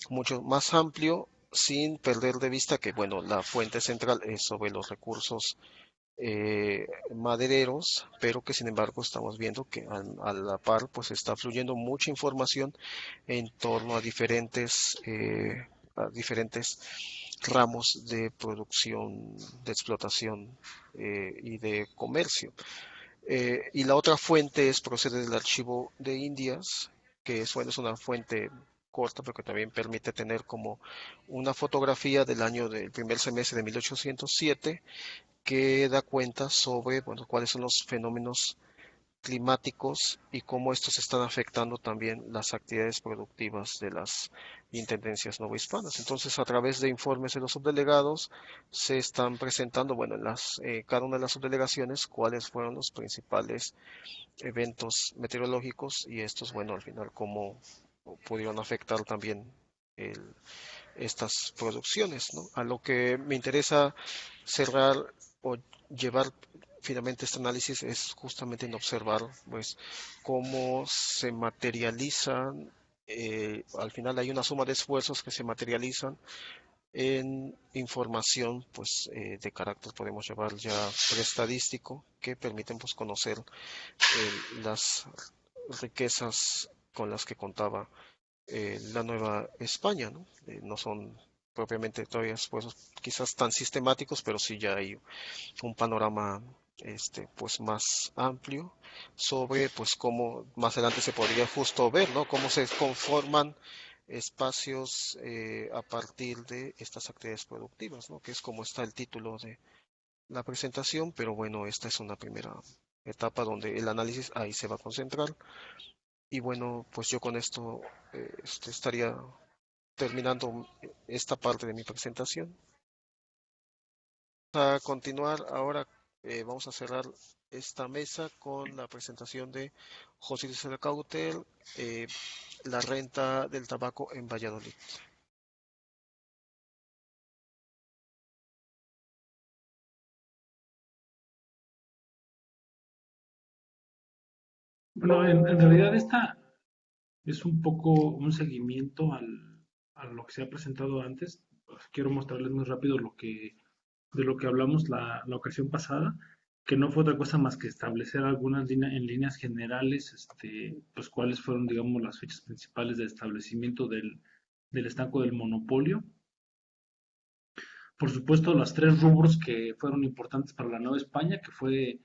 mucho más amplio sin perder de vista que, bueno, la fuente central es sobre los recursos madereros, pero que sin embargo estamos viendo que a la par pues está fluyendo mucha información en torno a diferentes ramos de producción, de explotación y de comercio. Y la otra fuente procede del archivo de Indias, que es, bueno, es una fuente corta, pero que también permite tener como una fotografía del año del primer semestre de 1807 que da cuenta sobre, bueno, cuáles son los fenómenos climáticos y cómo estos están afectando también las actividades productivas de las intendencias novohispanas. Entonces, a través de informes de los subdelegados, se están presentando, bueno, en cada una de las subdelegaciones, cuáles fueron los principales eventos meteorológicos y estos, bueno, al final, cómo pudieron afectar también el, estas producciones, ¿no? A lo que me interesa cerrar o llevar finalmente este análisis es justamente en observar pues cómo se materializan, al final hay una suma de esfuerzos que se materializan en información pues de carácter podemos llevar ya preestadístico que permiten pues conocer las riquezas con las que contaba la Nueva España, ¿no? No son propiamente todavía esfuerzos quizás tan sistemáticos, pero sí ya hay un panorama pues más amplio sobre pues cómo más adelante se podría justo ver, ¿no? Cómo se conforman espacios a partir de estas actividades productivas, ¿no? Que es como está el título de la presentación, pero bueno, esta es una primera etapa donde el análisis ahí se va a concentrar. Y bueno, pues yo con esto estaría terminando esta parte de mi presentación. A continuar ahora, vamos a cerrar esta mesa con la presentación de José Luis Cautel, eh, la renta del tabaco en Valladolid. Bueno, en realidad esta es un poco un seguimiento a lo que se ha presentado antes. Pues, quiero mostrarles muy rápido de lo que hablamos la ocasión pasada, que no fue otra cosa más que establecer algunas en líneas generales, pues cuáles fueron, digamos, las fechas principales de establecimiento del estanco del monopolio. Por supuesto, los tres rubros que fueron importantes para la Nueva España, que fue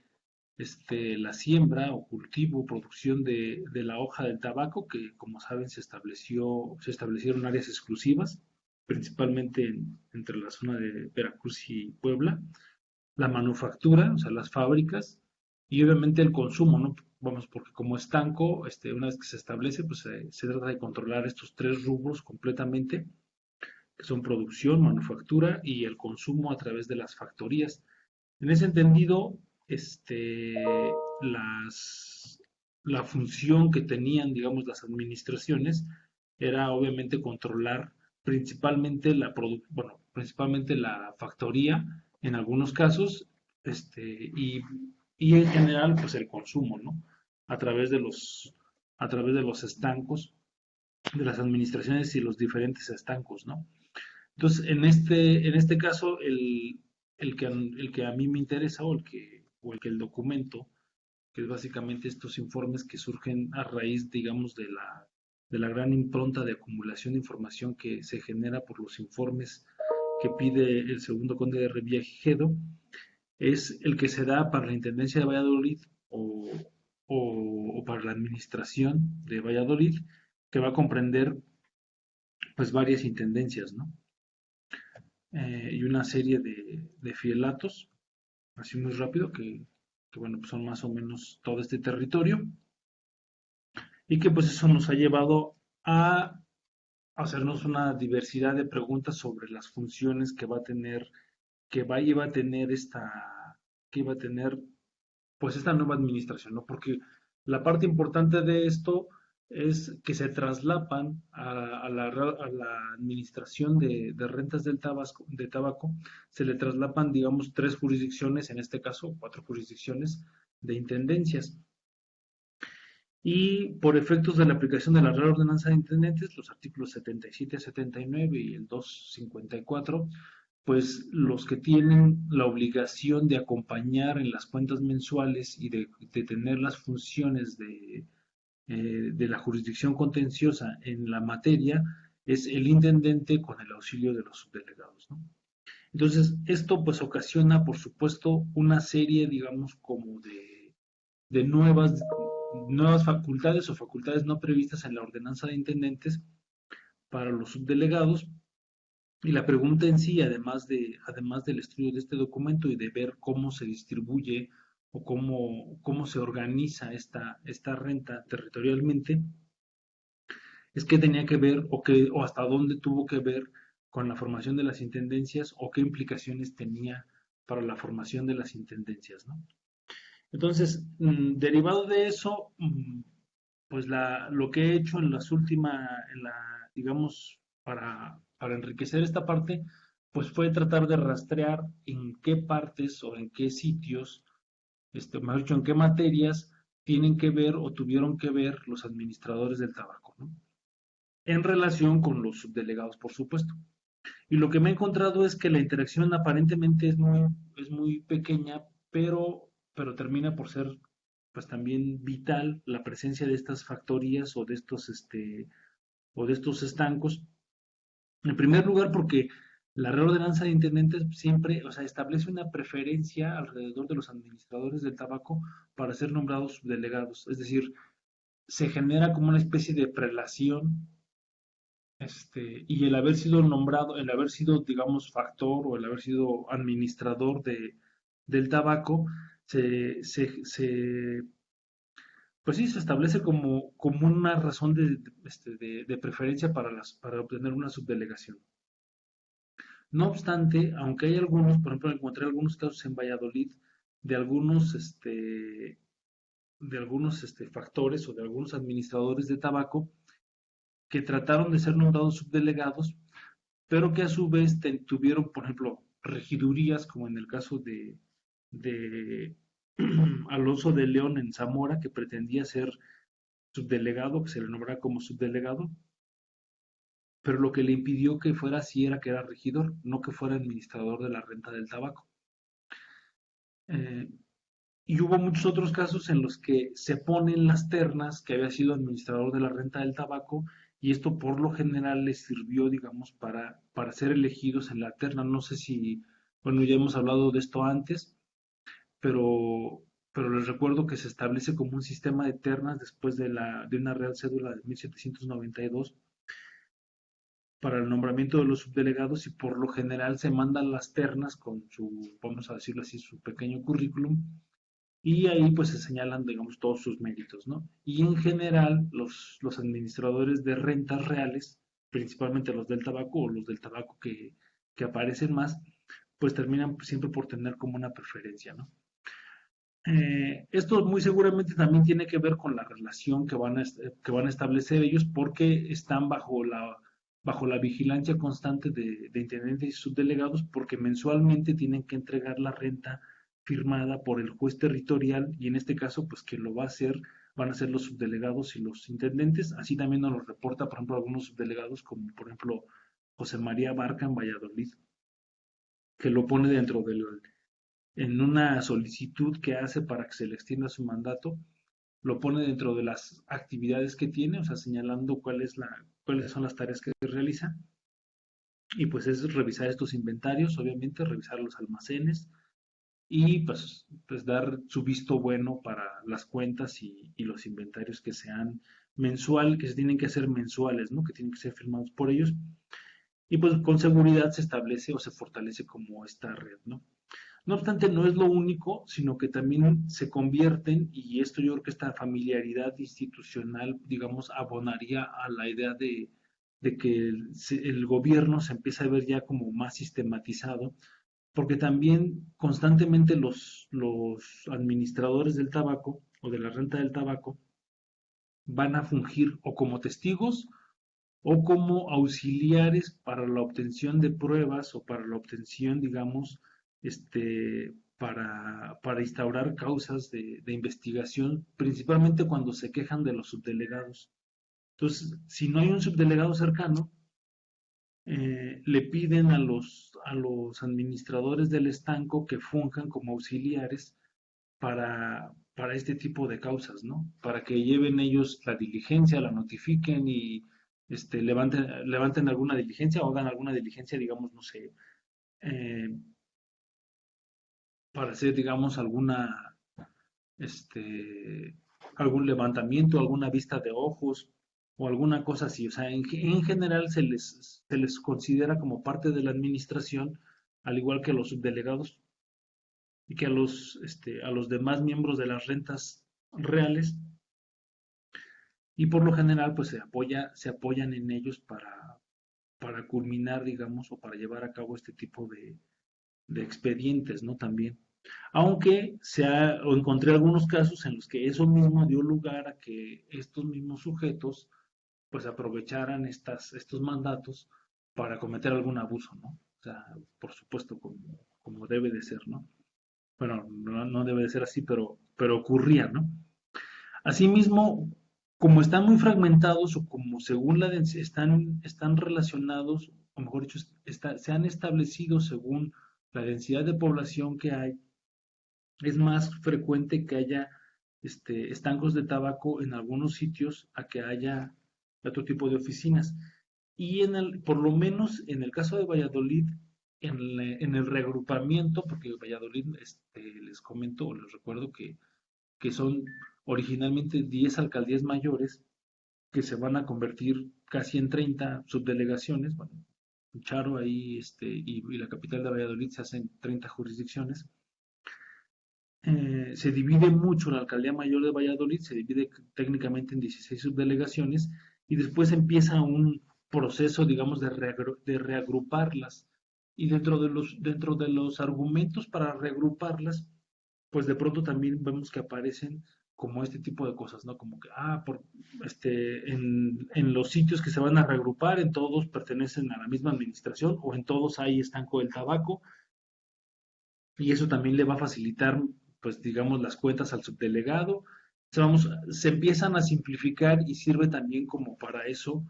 la siembra o cultivo, producción de la hoja del tabaco, que como saben se establecieron áreas exclusivas, principalmente entre la zona de Veracruz y Puebla, la manufactura, o sea, las fábricas, y obviamente el consumo, ¿no? Vamos, porque como estanco, una vez que se establece, pues se trata de controlar estos tres rubros completamente, que son producción, manufactura y el consumo a través de las factorías. En ese entendido, las, la función que tenían, digamos, las administraciones era obviamente controlar principalmente la factoría en algunos casos, y en general, pues el consumo, ¿no? A través de a través de los estancos, de las administraciones y los diferentes estancos, ¿no? Entonces, en este caso, el que a mí me interesa o el que el documento, que es básicamente estos informes que surgen a raíz, digamos, de la gran impronta de acumulación de información que se genera por los informes que pide el segundo conde de Revillagigedo, es el que se da para la Intendencia de Valladolid o para la Administración de Valladolid, que va a comprender pues varias intendencias, ¿no? Y una serie de fielatos, así muy rápido, que bueno, pues son más o menos todo este territorio, y que pues eso nos ha llevado a hacernos una diversidad de preguntas sobre las funciones que va a tener, iba a tener que iba a tener pues esta nueva administración, ¿no? Porque la parte importante de esto es que se traslapan a la administración de rentas de tabaco, se le traslapan, digamos, tres jurisdicciones, en este caso, cuatro jurisdicciones de intendencias. Y por efectos de la aplicación de la Real Ordenanza de Intendentes, los artículos 77, 79 y el 254, pues los que tienen la obligación de acompañar en las cuentas mensuales y de tener las funciones de la jurisdicción contenciosa en la materia es el intendente con el auxilio de los subdelegados, ¿no? Entonces, esto pues ocasiona, por supuesto, una serie, digamos, como de nuevas facultades o facultades no previstas en la ordenanza de intendentes para los subdelegados. Y la pregunta en sí, además del estudio de este documento y de ver cómo se distribuye o cómo se organiza esta renta territorialmente, es qué tenía que ver o hasta dónde tuvo que ver con la formación de las intendencias o qué implicaciones tenía para la formación de las intendencias, ¿no? Entonces, derivado de eso, pues lo que he hecho en digamos, para enriquecer esta parte, pues fue tratar de rastrear en qué partes o en qué sitios, mejor dicho, en qué materias tienen que ver o tuvieron que ver los administradores del tabaco, ¿no? En relación con los subdelegados, por supuesto. Y lo que me he encontrado es que la interacción aparentemente es muy pequeña, pero termina por ser pues también vital la presencia de estas factorías o de estos estancos. En primer lugar, porque la Real Ordenanza de Intendentes siempre, o sea, establece una preferencia alrededor de los administradores del tabaco para ser nombrados subdelegados. Es decir, se genera como una especie de prelación, y el haber sido nombrado, el haber sido, digamos, factor o el haber sido administrador del tabaco, pues sí, se establece como una razón de preferencia para obtener una subdelegación. No obstante, aunque hay algunos, por ejemplo, encontré algunos casos en Valladolid de algunos factores o de algunos administradores de tabaco que trataron de ser nombrados subdelegados, pero que a su vez tuvieron, por ejemplo, regidurías, como en el caso de Alonso de León en Zamora, que pretendía ser subdelegado, que se le nombrara como subdelegado, pero lo que le impidió que fuera así era que era regidor, no que fuera administrador de la renta del tabaco. Eh, y hubo muchos otros casos en los que se ponen las ternas que había sido administrador de la renta del tabaco y esto por lo general les sirvió, digamos, para ser elegidos en la terna. No sé si, bueno, ya hemos hablado de esto antes, pero, pero les recuerdo que se establece como un sistema de ternas después de una Real Cédula de 1792 para el nombramiento de los subdelegados y por lo general se mandan las ternas con su, vamos a decirlo así, su pequeño currículum y ahí pues se señalan, digamos, todos sus méritos, ¿no? Y en general los administradores de rentas reales, principalmente los del tabaco o los del tabaco que aparecen más, pues terminan siempre por tener como una preferencia, ¿no? Esto muy seguramente también tiene que ver con la relación que van a establecer ellos porque están bajo la vigilancia constante de intendentes y subdelegados porque mensualmente tienen que entregar la renta firmada por el juez territorial y en este caso pues quien lo va a hacer van a ser los subdelegados y los intendentes, así también nos lo reporta por ejemplo algunos subdelegados como por ejemplo José María Barca en Valladolid, que lo pone dentro en una solicitud que hace para que se le extienda su mandato, lo pone dentro de las actividades que tiene, o sea, señalando cuáles son las tareas que realiza. Y pues es revisar estos inventarios, obviamente, revisar los almacenes y pues dar su visto bueno para las cuentas y los inventarios que sean que se tienen que hacer mensuales, ¿no? Que tienen que ser firmados por ellos. Y pues con seguridad se establece o se fortalece como esta red, ¿no? No obstante, no es lo único, sino que también se convierten, y esto yo creo que esta familiaridad institucional, digamos, abonaría a la idea de que el gobierno se empieza a ver ya como más sistematizado, porque también constantemente los administradores del tabaco o de la renta del tabaco van a fungir o como testigos o como auxiliares para la obtención de pruebas o para la obtención, digamos, para instaurar causas de investigación, principalmente cuando se quejan de los subdelegados. Entonces, si no hay un subdelegado cercano, le piden a los administradores del estanco que funjan como auxiliares para este tipo de causas, ¿no? Para que lleven ellos la diligencia, la notifiquen y levanten alguna diligencia o hagan alguna diligencia, digamos, no sé, eh, para hacer, digamos, este, algún levantamiento, alguna vista de ojos o alguna cosa así. O sea, en general se les considera como parte de la administración, al igual que los subdelegados y que a los demás miembros de las rentas reales y por lo general pues se apoyan en ellos para culminar, digamos, o para llevar a cabo este tipo de expedientes, ¿no? También. Aunque o encontré algunos casos en los que eso mismo dio lugar a que estos mismos sujetos pues aprovecharan estos mandatos para cometer algún abuso, ¿no? O sea, por supuesto, como debe de ser, ¿no? Bueno, no debe de ser así, pero ocurría, ¿no? Asimismo, como están muy fragmentados o como según la densidad están relacionados, o mejor dicho, se han establecido según la densidad de población que hay, es más frecuente que haya estancos de tabaco en algunos sitios a que haya otro tipo de oficinas. Y por lo menos en el caso de Valladolid, en el reagrupamiento, porque Valladolid, les comento o les recuerdo que son originalmente 10 alcaldías mayores que se van a convertir casi en 30 subdelegaciones. Bueno, Charo ahí y la capital de Valladolid se hacen 30 jurisdicciones. Se divide mucho la alcaldía mayor de Valladolid, se divide técnicamente en 16 subdelegaciones y después empieza un proceso, digamos, de reagruparlas y dentro de los argumentos para reagruparlas, pues de pronto también vemos que aparecen como este tipo de cosas, ¿no? Como que, en los sitios que se van a reagrupar, en todos pertenecen a la misma administración o en todos hay estanco del tabaco, y eso también le va a facilitar, pues digamos, las cuentas al subdelegado. Se empiezan a simplificar y sirve también como para eso,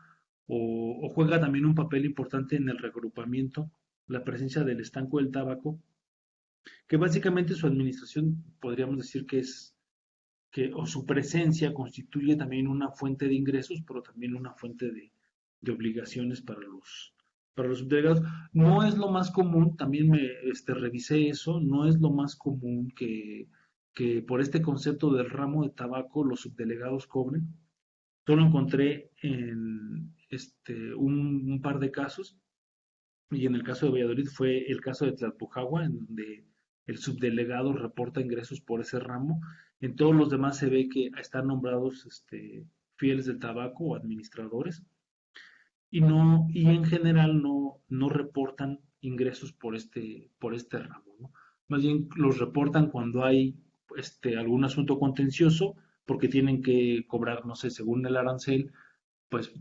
o juega también un papel importante en el reagrupamiento, la presencia del estanco del tabaco, que básicamente su administración podríamos decir que o su presencia constituye también una fuente de ingresos, pero también una fuente de obligaciones para los subdelegados. No es lo más común, también revisé eso, no es lo más común que por este concepto del ramo de tabaco los subdelegados cobren. Solo encontré en un par de casos, y en el caso de Valladolid fue el caso de Tlalpujahua, en donde el subdelegado reporta ingresos por ese ramo. En todos los demás se ve que están nombrados fieles del tabaco o administradores, y en general no reportan ingresos por este ramo, ¿no? Más bien los reportan cuando hay algún asunto contencioso, porque tienen que cobrar, no sé, según el arancel, pues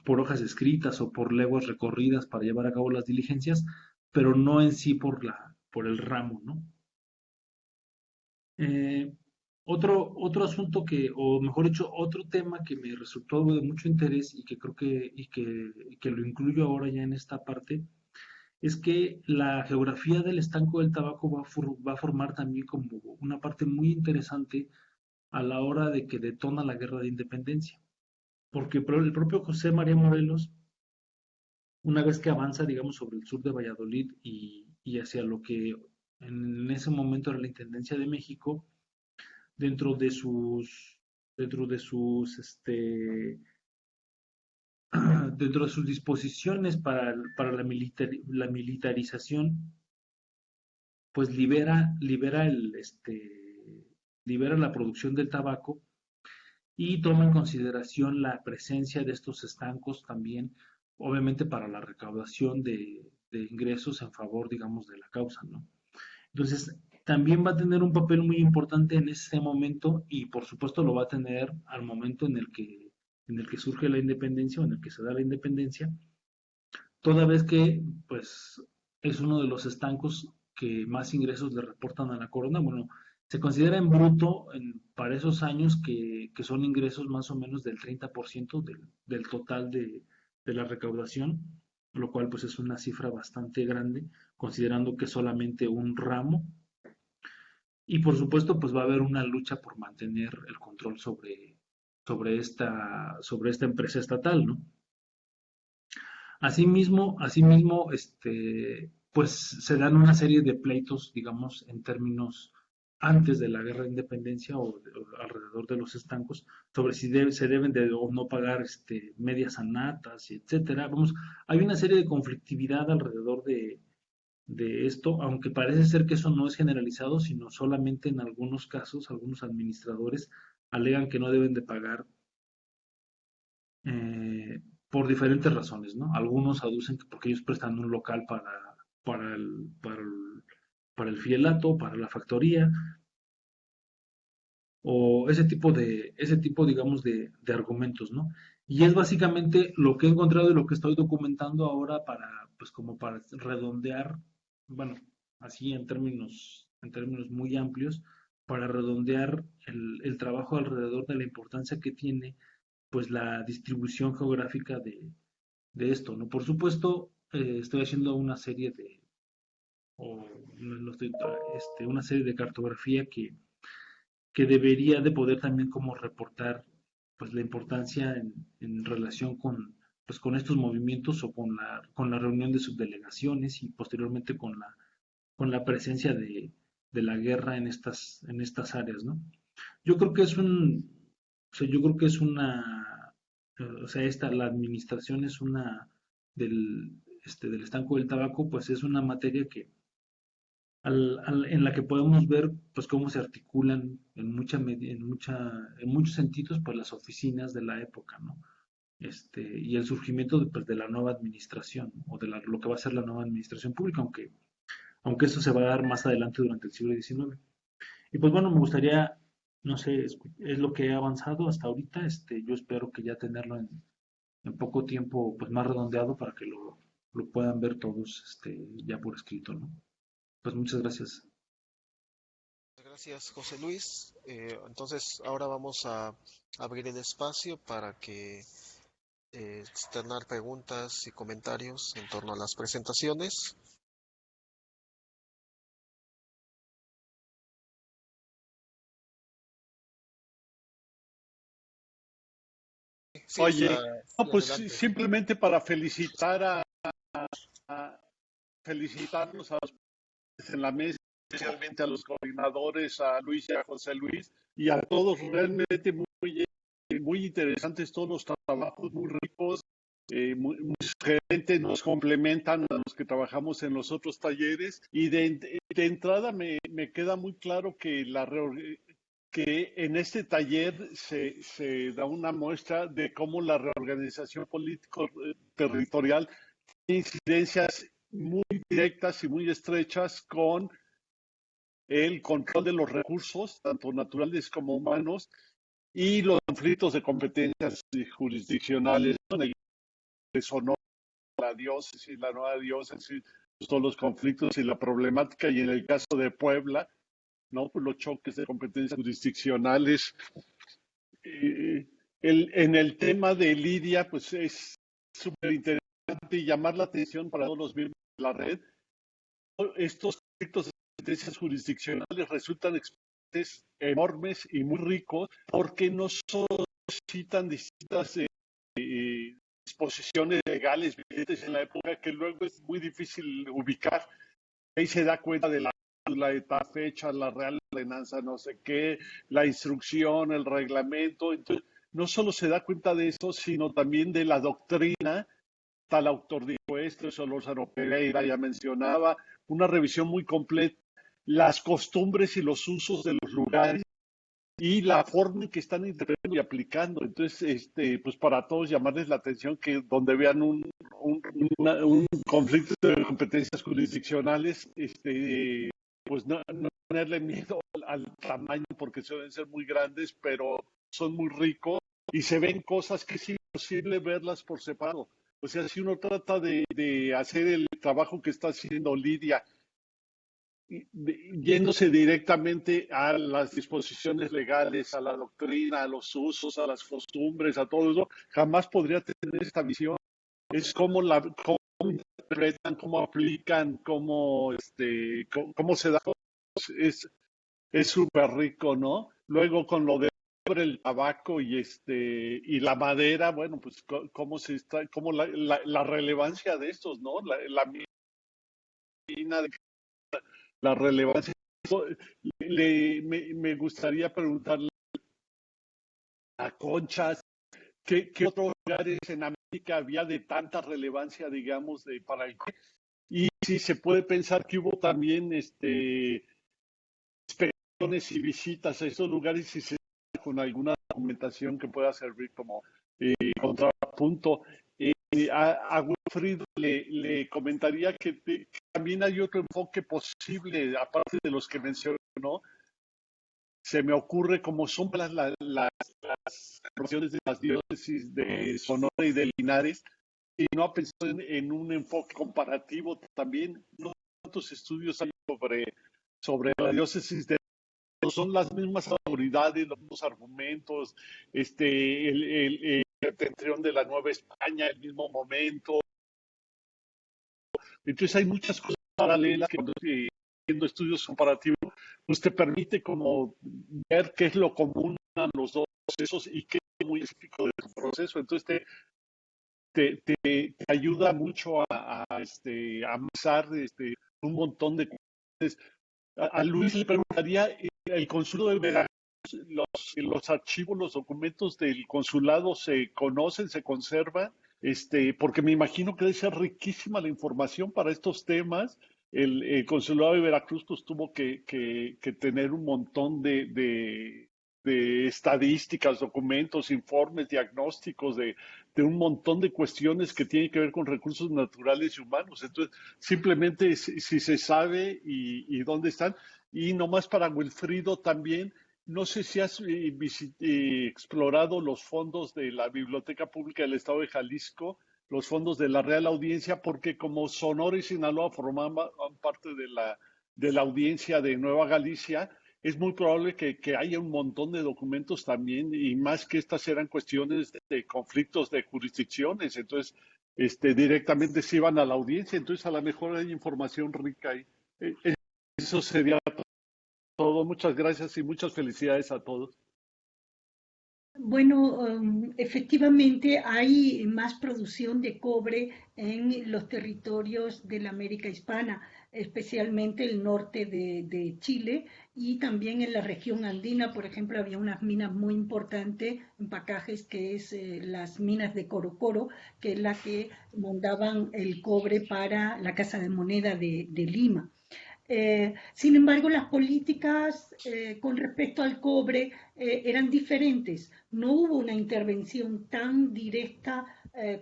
por hojas escritas o por leguas recorridas para llevar a cabo las diligencias, pero no en sí por el ramo, ¿no? Eh, otro asunto o mejor dicho, otro tema que me resultó de mucho interés y que creo que lo incluyo ahora ya en esta parte, es que la geografía del estanco del tabaco va a formar también como una parte muy interesante a la hora de que detona la guerra de independencia. Porque el propio José María Morelos, una vez que avanza, digamos, sobre el sur de Valladolid y hacia lo que en ese momento era la Intendencia de México, dentro de sus, dentro de sus, dentro de sus disposiciones para la militarización, pues libera la producción del tabaco y toma en consideración la presencia de estos estancos también, obviamente para la recaudación de ingresos en favor, digamos, de la causa, ¿no? Entonces, también va a tener un papel muy importante en ese momento y por supuesto lo va a tener al momento en el que surge la independencia o en el que se da la independencia, toda vez que pues es uno de los estancos que más ingresos le reportan a la corona. Bueno, se considera en bruto para esos años que son ingresos más o menos del 30% del total de la recaudación, lo cual pues es una cifra bastante grande, considerando que es solamente un ramo. Y por supuesto pues va a haber una lucha por mantener el control sobre esta empresa estatal, ¿no? Asimismo, pues se dan una serie de pleitos, digamos, en términos antes de la guerra de independencia o alrededor de los estancos, sobre si se deben de o no pagar medias anatas, etcétera. Vamos, hay una serie de conflictividad alrededor de esto, aunque parece ser que eso no es generalizado, sino solamente en algunos casos, algunos administradores alegan que no deben de pagar por diferentes razones, ¿no? Algunos aducen que porque ellos prestan un local para el, para el, para el fielato, para la factoría, o ese tipo, digamos, de argumentos, ¿no? Y es básicamente lo que he encontrado y lo que estoy documentando ahora pues como para redondear, bueno, así en términos muy amplios, para redondear el trabajo alrededor de la importancia que tiene pues la distribución geográfica de esto, ¿no? Por supuesto, estoy haciendo una serie o no estoy, una serie de cartografía que debería de poder también como reportar pues la importancia en relación pues, con estos movimientos o con la reunión de subdelegaciones y posteriormente con la presencia de la guerra en estas áreas, ¿no? Yo creo que o sea, yo creo que es o sea, la administración es del estanco del tabaco, pues es una materia en la que podemos ver, pues, cómo se articulan en muchos sentidos, pues, las oficinas de la época, ¿no? y el surgimiento de, pues, de la nueva administración o de lo que va a ser la nueva administración pública, aunque eso se va a dar más adelante durante el siglo XIX. Y pues bueno, me gustaría, no sé, es lo que he avanzado hasta ahorita. Yo espero que ya tenerlo en poco tiempo pues más redondeado para que lo puedan ver todos ya por escrito, ¿no? Pues muchas gracias. Gracias, José Luis. Entonces, ahora vamos a abrir el espacio para que externar preguntas y comentarios en torno a las presentaciones. Sí, Oye, no, sí, pues adelante. simplemente para felicitarnos a los en la mesa, especialmente a los coordinadores, a Luis y a José Luis, y a todos realmente muy interesantes todos los trabajos, muy ricos, muy sugerentes, nos complementan a los que trabajamos en los otros talleres, y de entrada me queda muy claro que que en este taller se da una muestra de cómo la reorganización político-territorial tiene incidencias muy directas y muy estrechas con el control de los recursos, tanto naturales como humanos, y los conflictos de competencias jurisdiccionales, ¿no? En el de Sonora, la diócesis, la nueva diócesis, pues, todos los conflictos y la problemática, y en el caso de Puebla, ¿no? Pues los choques de competencias jurisdiccionales. Eh, en el tema de Lidia, pues es súper interesante y llamar la atención para todos los miembros de la red. Estos conflictos de competencias jurisdiccionales resultan expedientes enormes y muy ricos porque no solo citan distintas disposiciones legales vigentes en la época que luego es muy difícil ubicar. Ahí se da cuenta de la tal fecha, la real ordenanza, no sé qué, la instrucción, el reglamento. Entonces, no solo se da cuenta de eso, sino también de la doctrina. Tal autor dijo esto, eso Lozano Pereira ya mencionaba, una revisión muy completa, las costumbres y los usos de los lugares y la forma en que están interpretando y aplicando. Entonces, pues para todos llamarles la atención que donde vean un conflicto de competencias jurisdiccionales, pues no tenerle miedo al tamaño porque suelen ser muy grandes, pero son muy ricos y se ven cosas que es imposible verlas por separado. O sea, si uno trata de hacer el trabajo que está haciendo Lidia, yéndose directamente a las disposiciones legales, a la doctrina, a los usos, a las costumbres, a todo eso, jamás podría tener esta visión. Es cómo interpretan, cómo aplican, cómo se da. Es, es súper rico, ¿no? Luego con lo de el tabaco y la madera, bueno, pues cómo se está, cómo la relevancia de estos, ¿no? La mina, la relevancia. Me gustaría preguntarle a Conchas, ¿qué otros lugares en América había de tanta relevancia, digamos, para el... Y si se puede pensar que hubo también inspecciones y visitas a esos lugares y se con alguna documentación que pueda servir como contrapunto. A Wilfried le comentaría que también hay otro enfoque posible, aparte de los que mencionó. Se me ocurre como son las relaciones de las diócesis de Sonora y de Linares, y no ha pensado en un enfoque comparativo también. No tantos estudios hay sobre la diócesis de son las mismas autoridades, los mismos argumentos, el septentrión de la Nueva España, el mismo momento. Entonces hay muchas cosas paralelas que haciendo estudios comparativos, pues te permite como ver qué es lo común a los dos procesos y qué es muy específico de tu proceso. Entonces te ayuda mucho a amasar un montón de cosas. A Luis le preguntaría, el consulado de Veracruz, los archivos, los documentos del consulado se conocen, se conservan, porque me imagino que debe ser riquísima la información para estos temas. El consulado de Veracruz pues tuvo que tener un montón de estadísticas, documentos, informes, diagnósticos de un montón de cuestiones que tienen que ver con recursos naturales y humanos. Entonces, simplemente si se sabe y dónde están. Y nomás para Wilfrido también, no sé si has explorado los fondos de la Biblioteca Pública del Estado de Jalisco, los fondos de la Real Audiencia, porque como Sonora y Sinaloa formaban parte de la audiencia de Nueva Galicia, es muy probable que haya un montón de documentos también, y más que estas eran cuestiones de conflictos de jurisdicciones, entonces directamente se iban a la audiencia, entonces a lo mejor hay información rica ahí. Eso sería todo. Muchas gracias y muchas felicidades a todos. Bueno, efectivamente hay más producción de cobre en los territorios de la América Hispana, especialmente el norte de Chile y también en la región andina. Por ejemplo, había unas minas muy importantes en Pacajes, que es las minas de Corocoro, que es la que mandaban el cobre para la Casa de Moneda de Lima. Sin embargo, las políticas con respecto al cobre eran diferentes. No hubo una intervención tan directa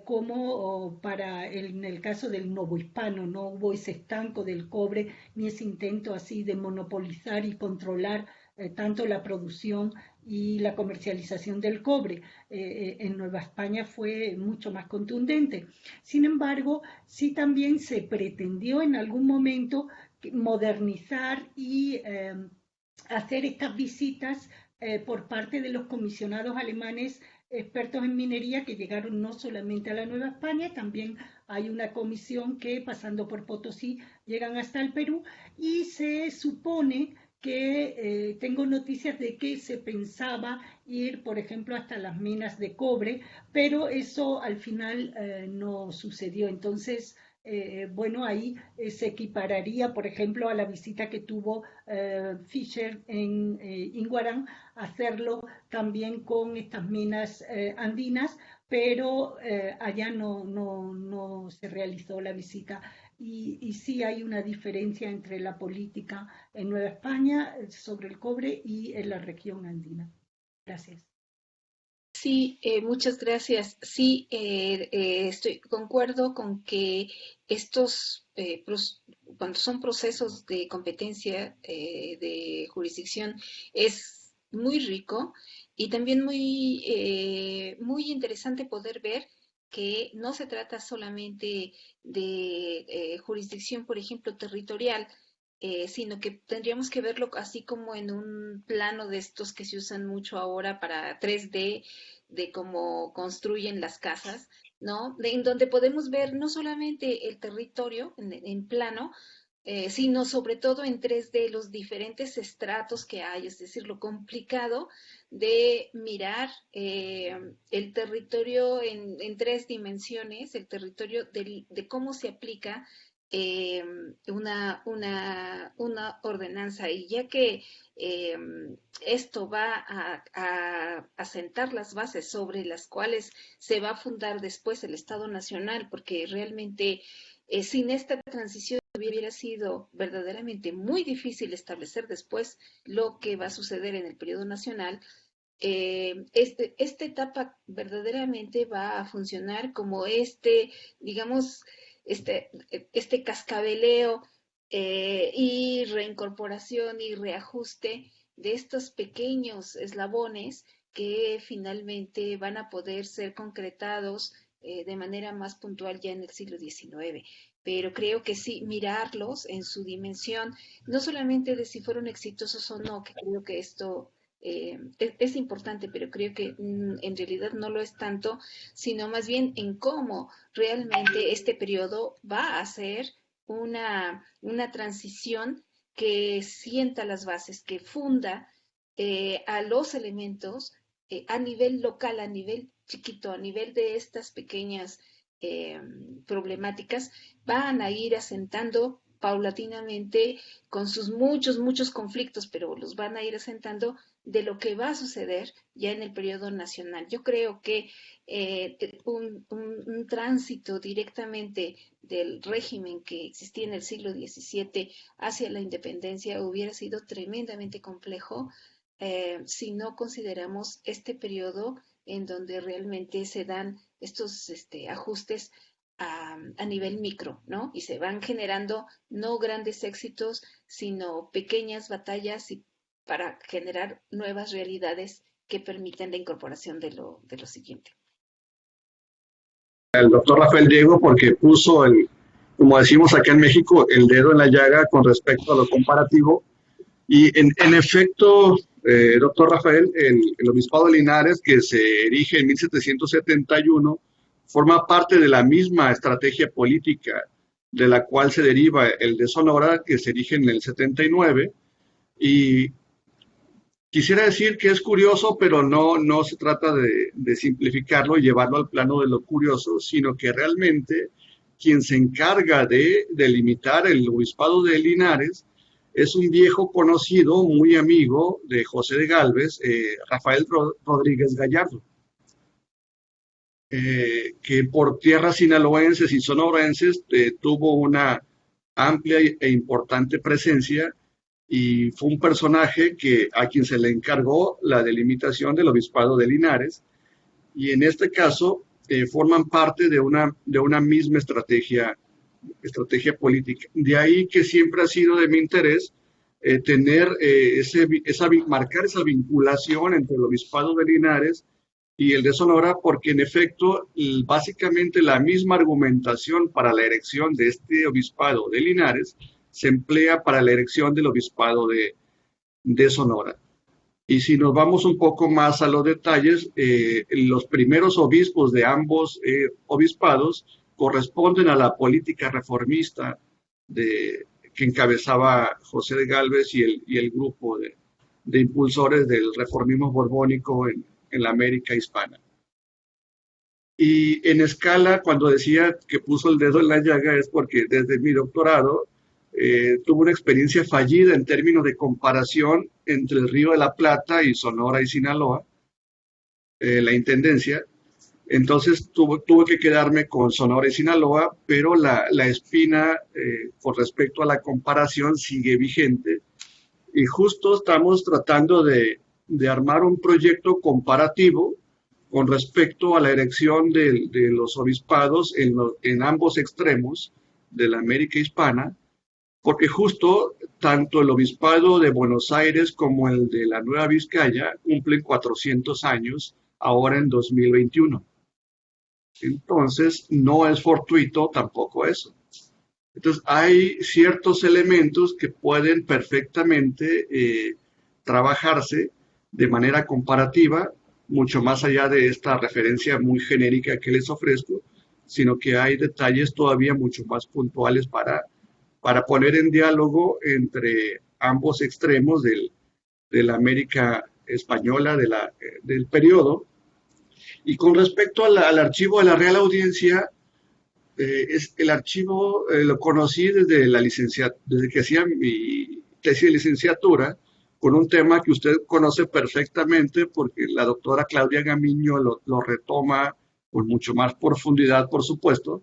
como en el caso del novohispano. No hubo ese estanco del cobre ni ese intento así de monopolizar y controlar tanto la producción y la comercialización del cobre. En Nueva España fue mucho más contundente. Sin embargo, sí también se pretendió en algún momento modernizar y hacer estas visitas por parte de los comisionados alemanes expertos en minería que llegaron no solamente a la Nueva España, también hay una comisión que pasando por Potosí llegan hasta el Perú y se supone que tengo noticias de que se pensaba ir, por ejemplo, hasta las minas de cobre, pero eso al final no sucedió. Entonces, bueno, ahí se equipararía, por ejemplo, a la visita que tuvo Fischer en Inguarán, hacerlo también con estas minas andinas, pero allá no se realizó la visita. Y sí hay una diferencia entre la política en Nueva España sobre el cobre y en la región andina. Gracias. Sí, muchas gracias. Sí, concuerdo con que estos, cuando son procesos de competencia, de jurisdicción, es muy rico y también muy interesante poder ver que no se trata solamente de jurisdicción, por ejemplo, territorial, sino que tendríamos que verlo así como en un plano de estos que se usan mucho ahora para 3D, de cómo construyen las casas, ¿no? En donde podemos ver no solamente el territorio en plano, sino sobre todo en 3D los diferentes estratos que hay, es decir, lo complicado de mirar el territorio en 3 dimensiones, el territorio de cómo se aplica una ordenanza. Y ya que eh, esto va a sentar las bases sobre las cuales se va a fundar después el Estado Nacional, porque realmente sin esta transición hubiera sido verdaderamente muy difícil establecer después lo que va a suceder en el periodo nacional. Esta etapa verdaderamente va a funcionar como digamos, este cascabeleo y reincorporación y reajuste de estos pequeños eslabones que finalmente van a poder ser concretados de manera más puntual ya en el siglo XIX. Pero creo que sí, mirarlos en su dimensión, no solamente de si fueron exitosos o no, que creo que esto es importante, pero creo que en realidad no lo es tanto, sino más bien en cómo realmente este periodo va a ser una transición que sienta las bases, que funda a los elementos a nivel local, a nivel chiquito, a nivel de estas pequeñas eh, problemáticas, van a ir asentando paulatinamente con sus muchos conflictos, pero los van a ir asentando de lo que va a suceder ya en el periodo nacional. Yo creo que un tránsito directamente del régimen que existía en el siglo XVII hacia la independencia hubiera sido tremendamente complejo si no consideramos este periodo en donde realmente se dan estos ajustes a nivel micro, ¿no? Y se van generando no grandes éxitos, sino pequeñas batallas para generar nuevas realidades que permiten la incorporación de lo siguiente. El doctor Rafael Diego, porque puso, como decimos acá en México, el dedo en la llaga con respecto a lo comparativo. Y en efecto, doctor Rafael, el obispado de Linares, que se erige en 1771, forma parte de la misma estrategia política de la cual se deriva el de Sonora, que se erige en el 79. Y quisiera decir que es curioso, pero no se trata de simplificarlo y llevarlo al plano de lo curioso, sino que realmente quien se encarga de delimitar el obispado de Linares es un viejo conocido, muy amigo de José de Gálvez, Rafael Rodríguez Gallardo, que por tierras sinaloenses y sonorenses tuvo una amplia e importante presencia y fue un personaje a quien se le encargó la delimitación del obispado de Linares, y en este caso forman parte de una misma estrategia política. De ahí que siempre ha sido de mi interés marcar esa vinculación entre el obispado de Linares y el de Sonora, porque en efecto, básicamente la misma argumentación para la erección de este obispado de Linares se emplea para la erección del obispado de Sonora. Y si nos vamos un poco más a los detalles, los primeros obispos de ambos obispados corresponden a la política reformista que encabezaba José de Gálvez y el grupo de impulsores del reformismo borbónico en la América hispana. Y en escala, cuando decía que puso el dedo en la llaga, es porque desde mi doctorado tuve una experiencia fallida en términos de comparación entre el Río de la Plata y Sonora y Sinaloa, la intendencia. Entonces tuve que quedarme con Sonora y Sinaloa, pero la espina con respecto a la comparación sigue vigente. Y justo estamos tratando de armar un proyecto comparativo con respecto a la erección de los obispados en ambos extremos de la América hispana, porque justo tanto el obispado de Buenos Aires como el de la Nueva Vizcaya cumplen 400 años ahora en 2021. Entonces, no es fortuito tampoco eso. Entonces, hay ciertos elementos que pueden perfectamente trabajarse de manera comparativa, mucho más allá de esta referencia muy genérica que les ofrezco, sino que hay detalles todavía mucho más puntuales para poner en diálogo entre ambos extremos de la América española del periodo. Y con respecto al archivo de la Real Audiencia, el archivo lo conocí desde que hacía mi tesis de licenciatura, con un tema que usted conoce perfectamente, porque la doctora Claudia Gamiño lo retoma con mucho más profundidad, por supuesto,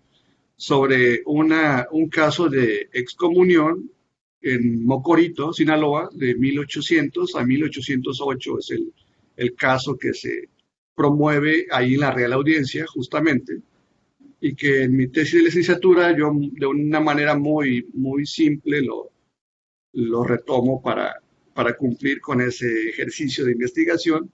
sobre un caso de excomunión en Mocorito, Sinaloa, de 1800 a 1808. Es el caso que se promueve ahí en la Real Audiencia, justamente, y que en mi tesis de licenciatura yo de una manera muy, muy simple lo retomo para cumplir con ese ejercicio de investigación.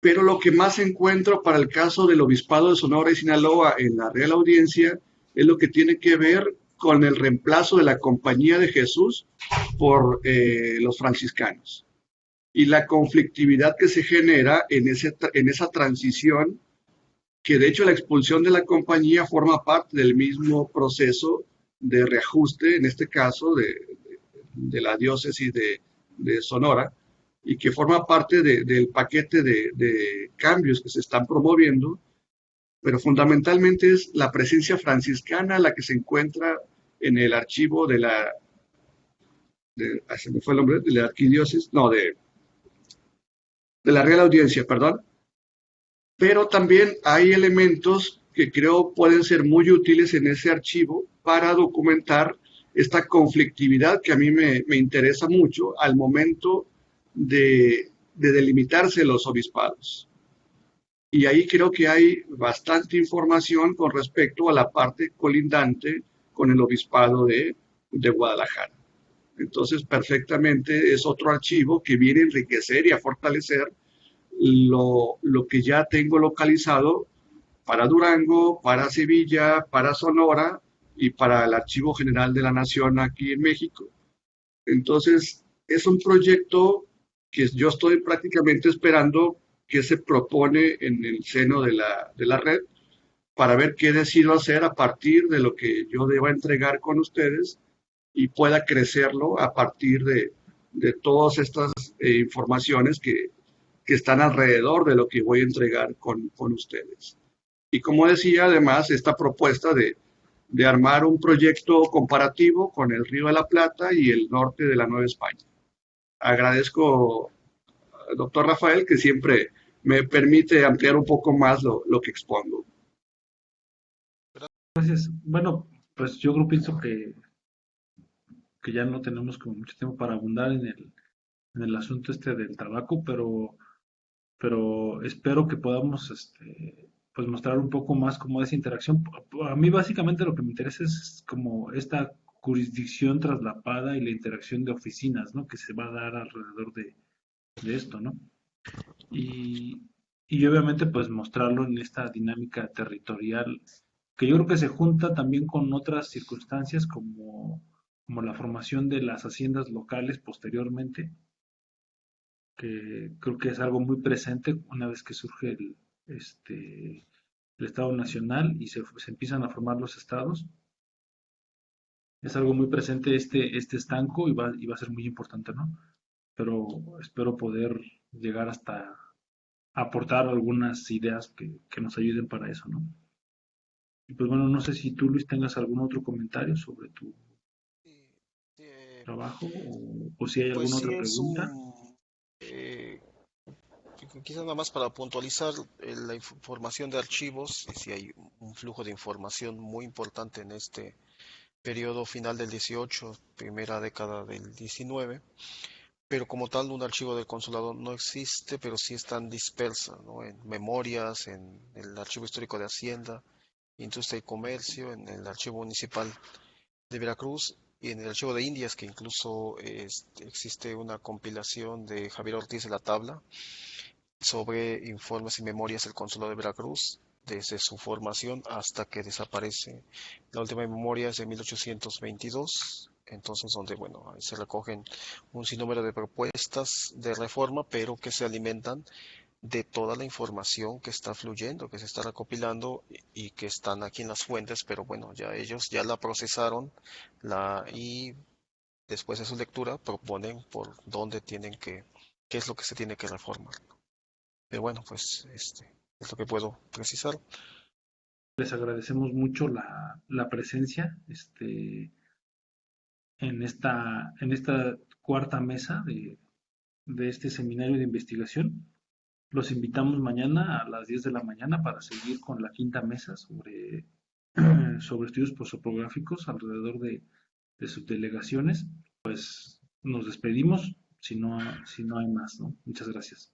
Pero lo que más encuentro para el caso del Obispado de Sonora y Sinaloa en la Real Audiencia es lo que tiene que ver con el reemplazo de la Compañía de Jesús por los franciscanos y la conflictividad que se genera en esa transición, que de hecho la expulsión de la compañía forma parte del mismo proceso de reajuste, en este caso de la diócesis de Sonora, y que forma parte del paquete de cambios que se están promoviendo, pero fundamentalmente es la presencia franciscana la que se encuentra en el archivo de la arquidiócesis, no, de la Real Audiencia, perdón. Pero también hay elementos que creo pueden ser muy útiles en ese archivo para documentar esta conflictividad que a mí me interesa mucho al momento de delimitarse los obispados. y ahí creo que hay bastante información con respecto a la parte colindante con el obispado de Guadalajara. Entonces, perfectamente es otro archivo que viene a enriquecer y a fortalecer lo que ya tengo localizado para Durango, para Sevilla, para Sonora y para el Archivo General de la Nación aquí en México. Entonces, es un proyecto que yo estoy prácticamente esperando que se propone en el seno de la red para ver qué decido hacer a partir de lo que yo deba entregar con ustedes y pueda crecerlo a partir de todas estas informaciones que están alrededor de lo que voy a entregar con ustedes. Y como decía, además, esta propuesta de armar un proyecto comparativo con el Río de la Plata y el norte de la Nueva España. Agradezco al doctor Rafael que siempre me permite ampliar un poco más lo que expongo. Gracias. Bueno, pues yo creo, pienso que ya no tenemos como mucho tiempo para abundar en el asunto este del tabaco, pero espero que podamos pues mostrar un poco más como esa interacción. A mí básicamente lo que me interesa es como esta jurisdicción traslapada y la interacción de oficinas, ¿no? Que se va a dar alrededor de esto, ¿no? Y, y obviamente pues mostrarlo en esta dinámica territorial que yo creo que se junta también con otras circunstancias como la formación de las haciendas locales posteriormente, que creo que es algo muy presente una vez que surge el Estado Nacional y se empiezan a formar los estados. Es algo muy presente este estanco y va a ser muy importante, ¿no? Pero espero poder llegar hasta aportar algunas ideas que nos ayuden para eso, ¿no? Y pues bueno, no sé si tú, Luis, tengas algún otro comentario sobre tu Sí, trabajo o si hay pues alguna sí, otra es pregunta. eh, quizás nada más para puntualizar la información de archivos, si hay un flujo de información muy importante en este periodo final del 18, primera década del 19, pero como tal un archivo del consulado no existe, pero sí están dispersas, ¿no? En memorias, en el archivo histórico de Hacienda, Industria y Comercio, en el archivo municipal de Veracruz y en el archivo de Indias, que incluso existe una compilación de Javier Ortiz de la Tabla sobre informes y memorias del consulado de Veracruz desde su formación hasta que desaparece. La última memoria es de 1822, entonces donde, bueno, ahí se recogen un sinnúmero de propuestas de reforma, pero que se alimentan de toda la información que está fluyendo, que se está recopilando y que están aquí en las fuentes, pero bueno, ya ellos ya la procesaron y después de su lectura proponen por dónde qué es lo que se tiene que reformar. Pero bueno, pues es lo que puedo precisar. Les agradecemos mucho la presencia en esta cuarta mesa de este seminario de investigación. Los invitamos mañana a las 10 de la mañana para seguir con la quinta mesa sobre estudios posopográficos alrededor de sus delegaciones. Pues nos despedimos si no hay más, ¿no? Muchas gracias.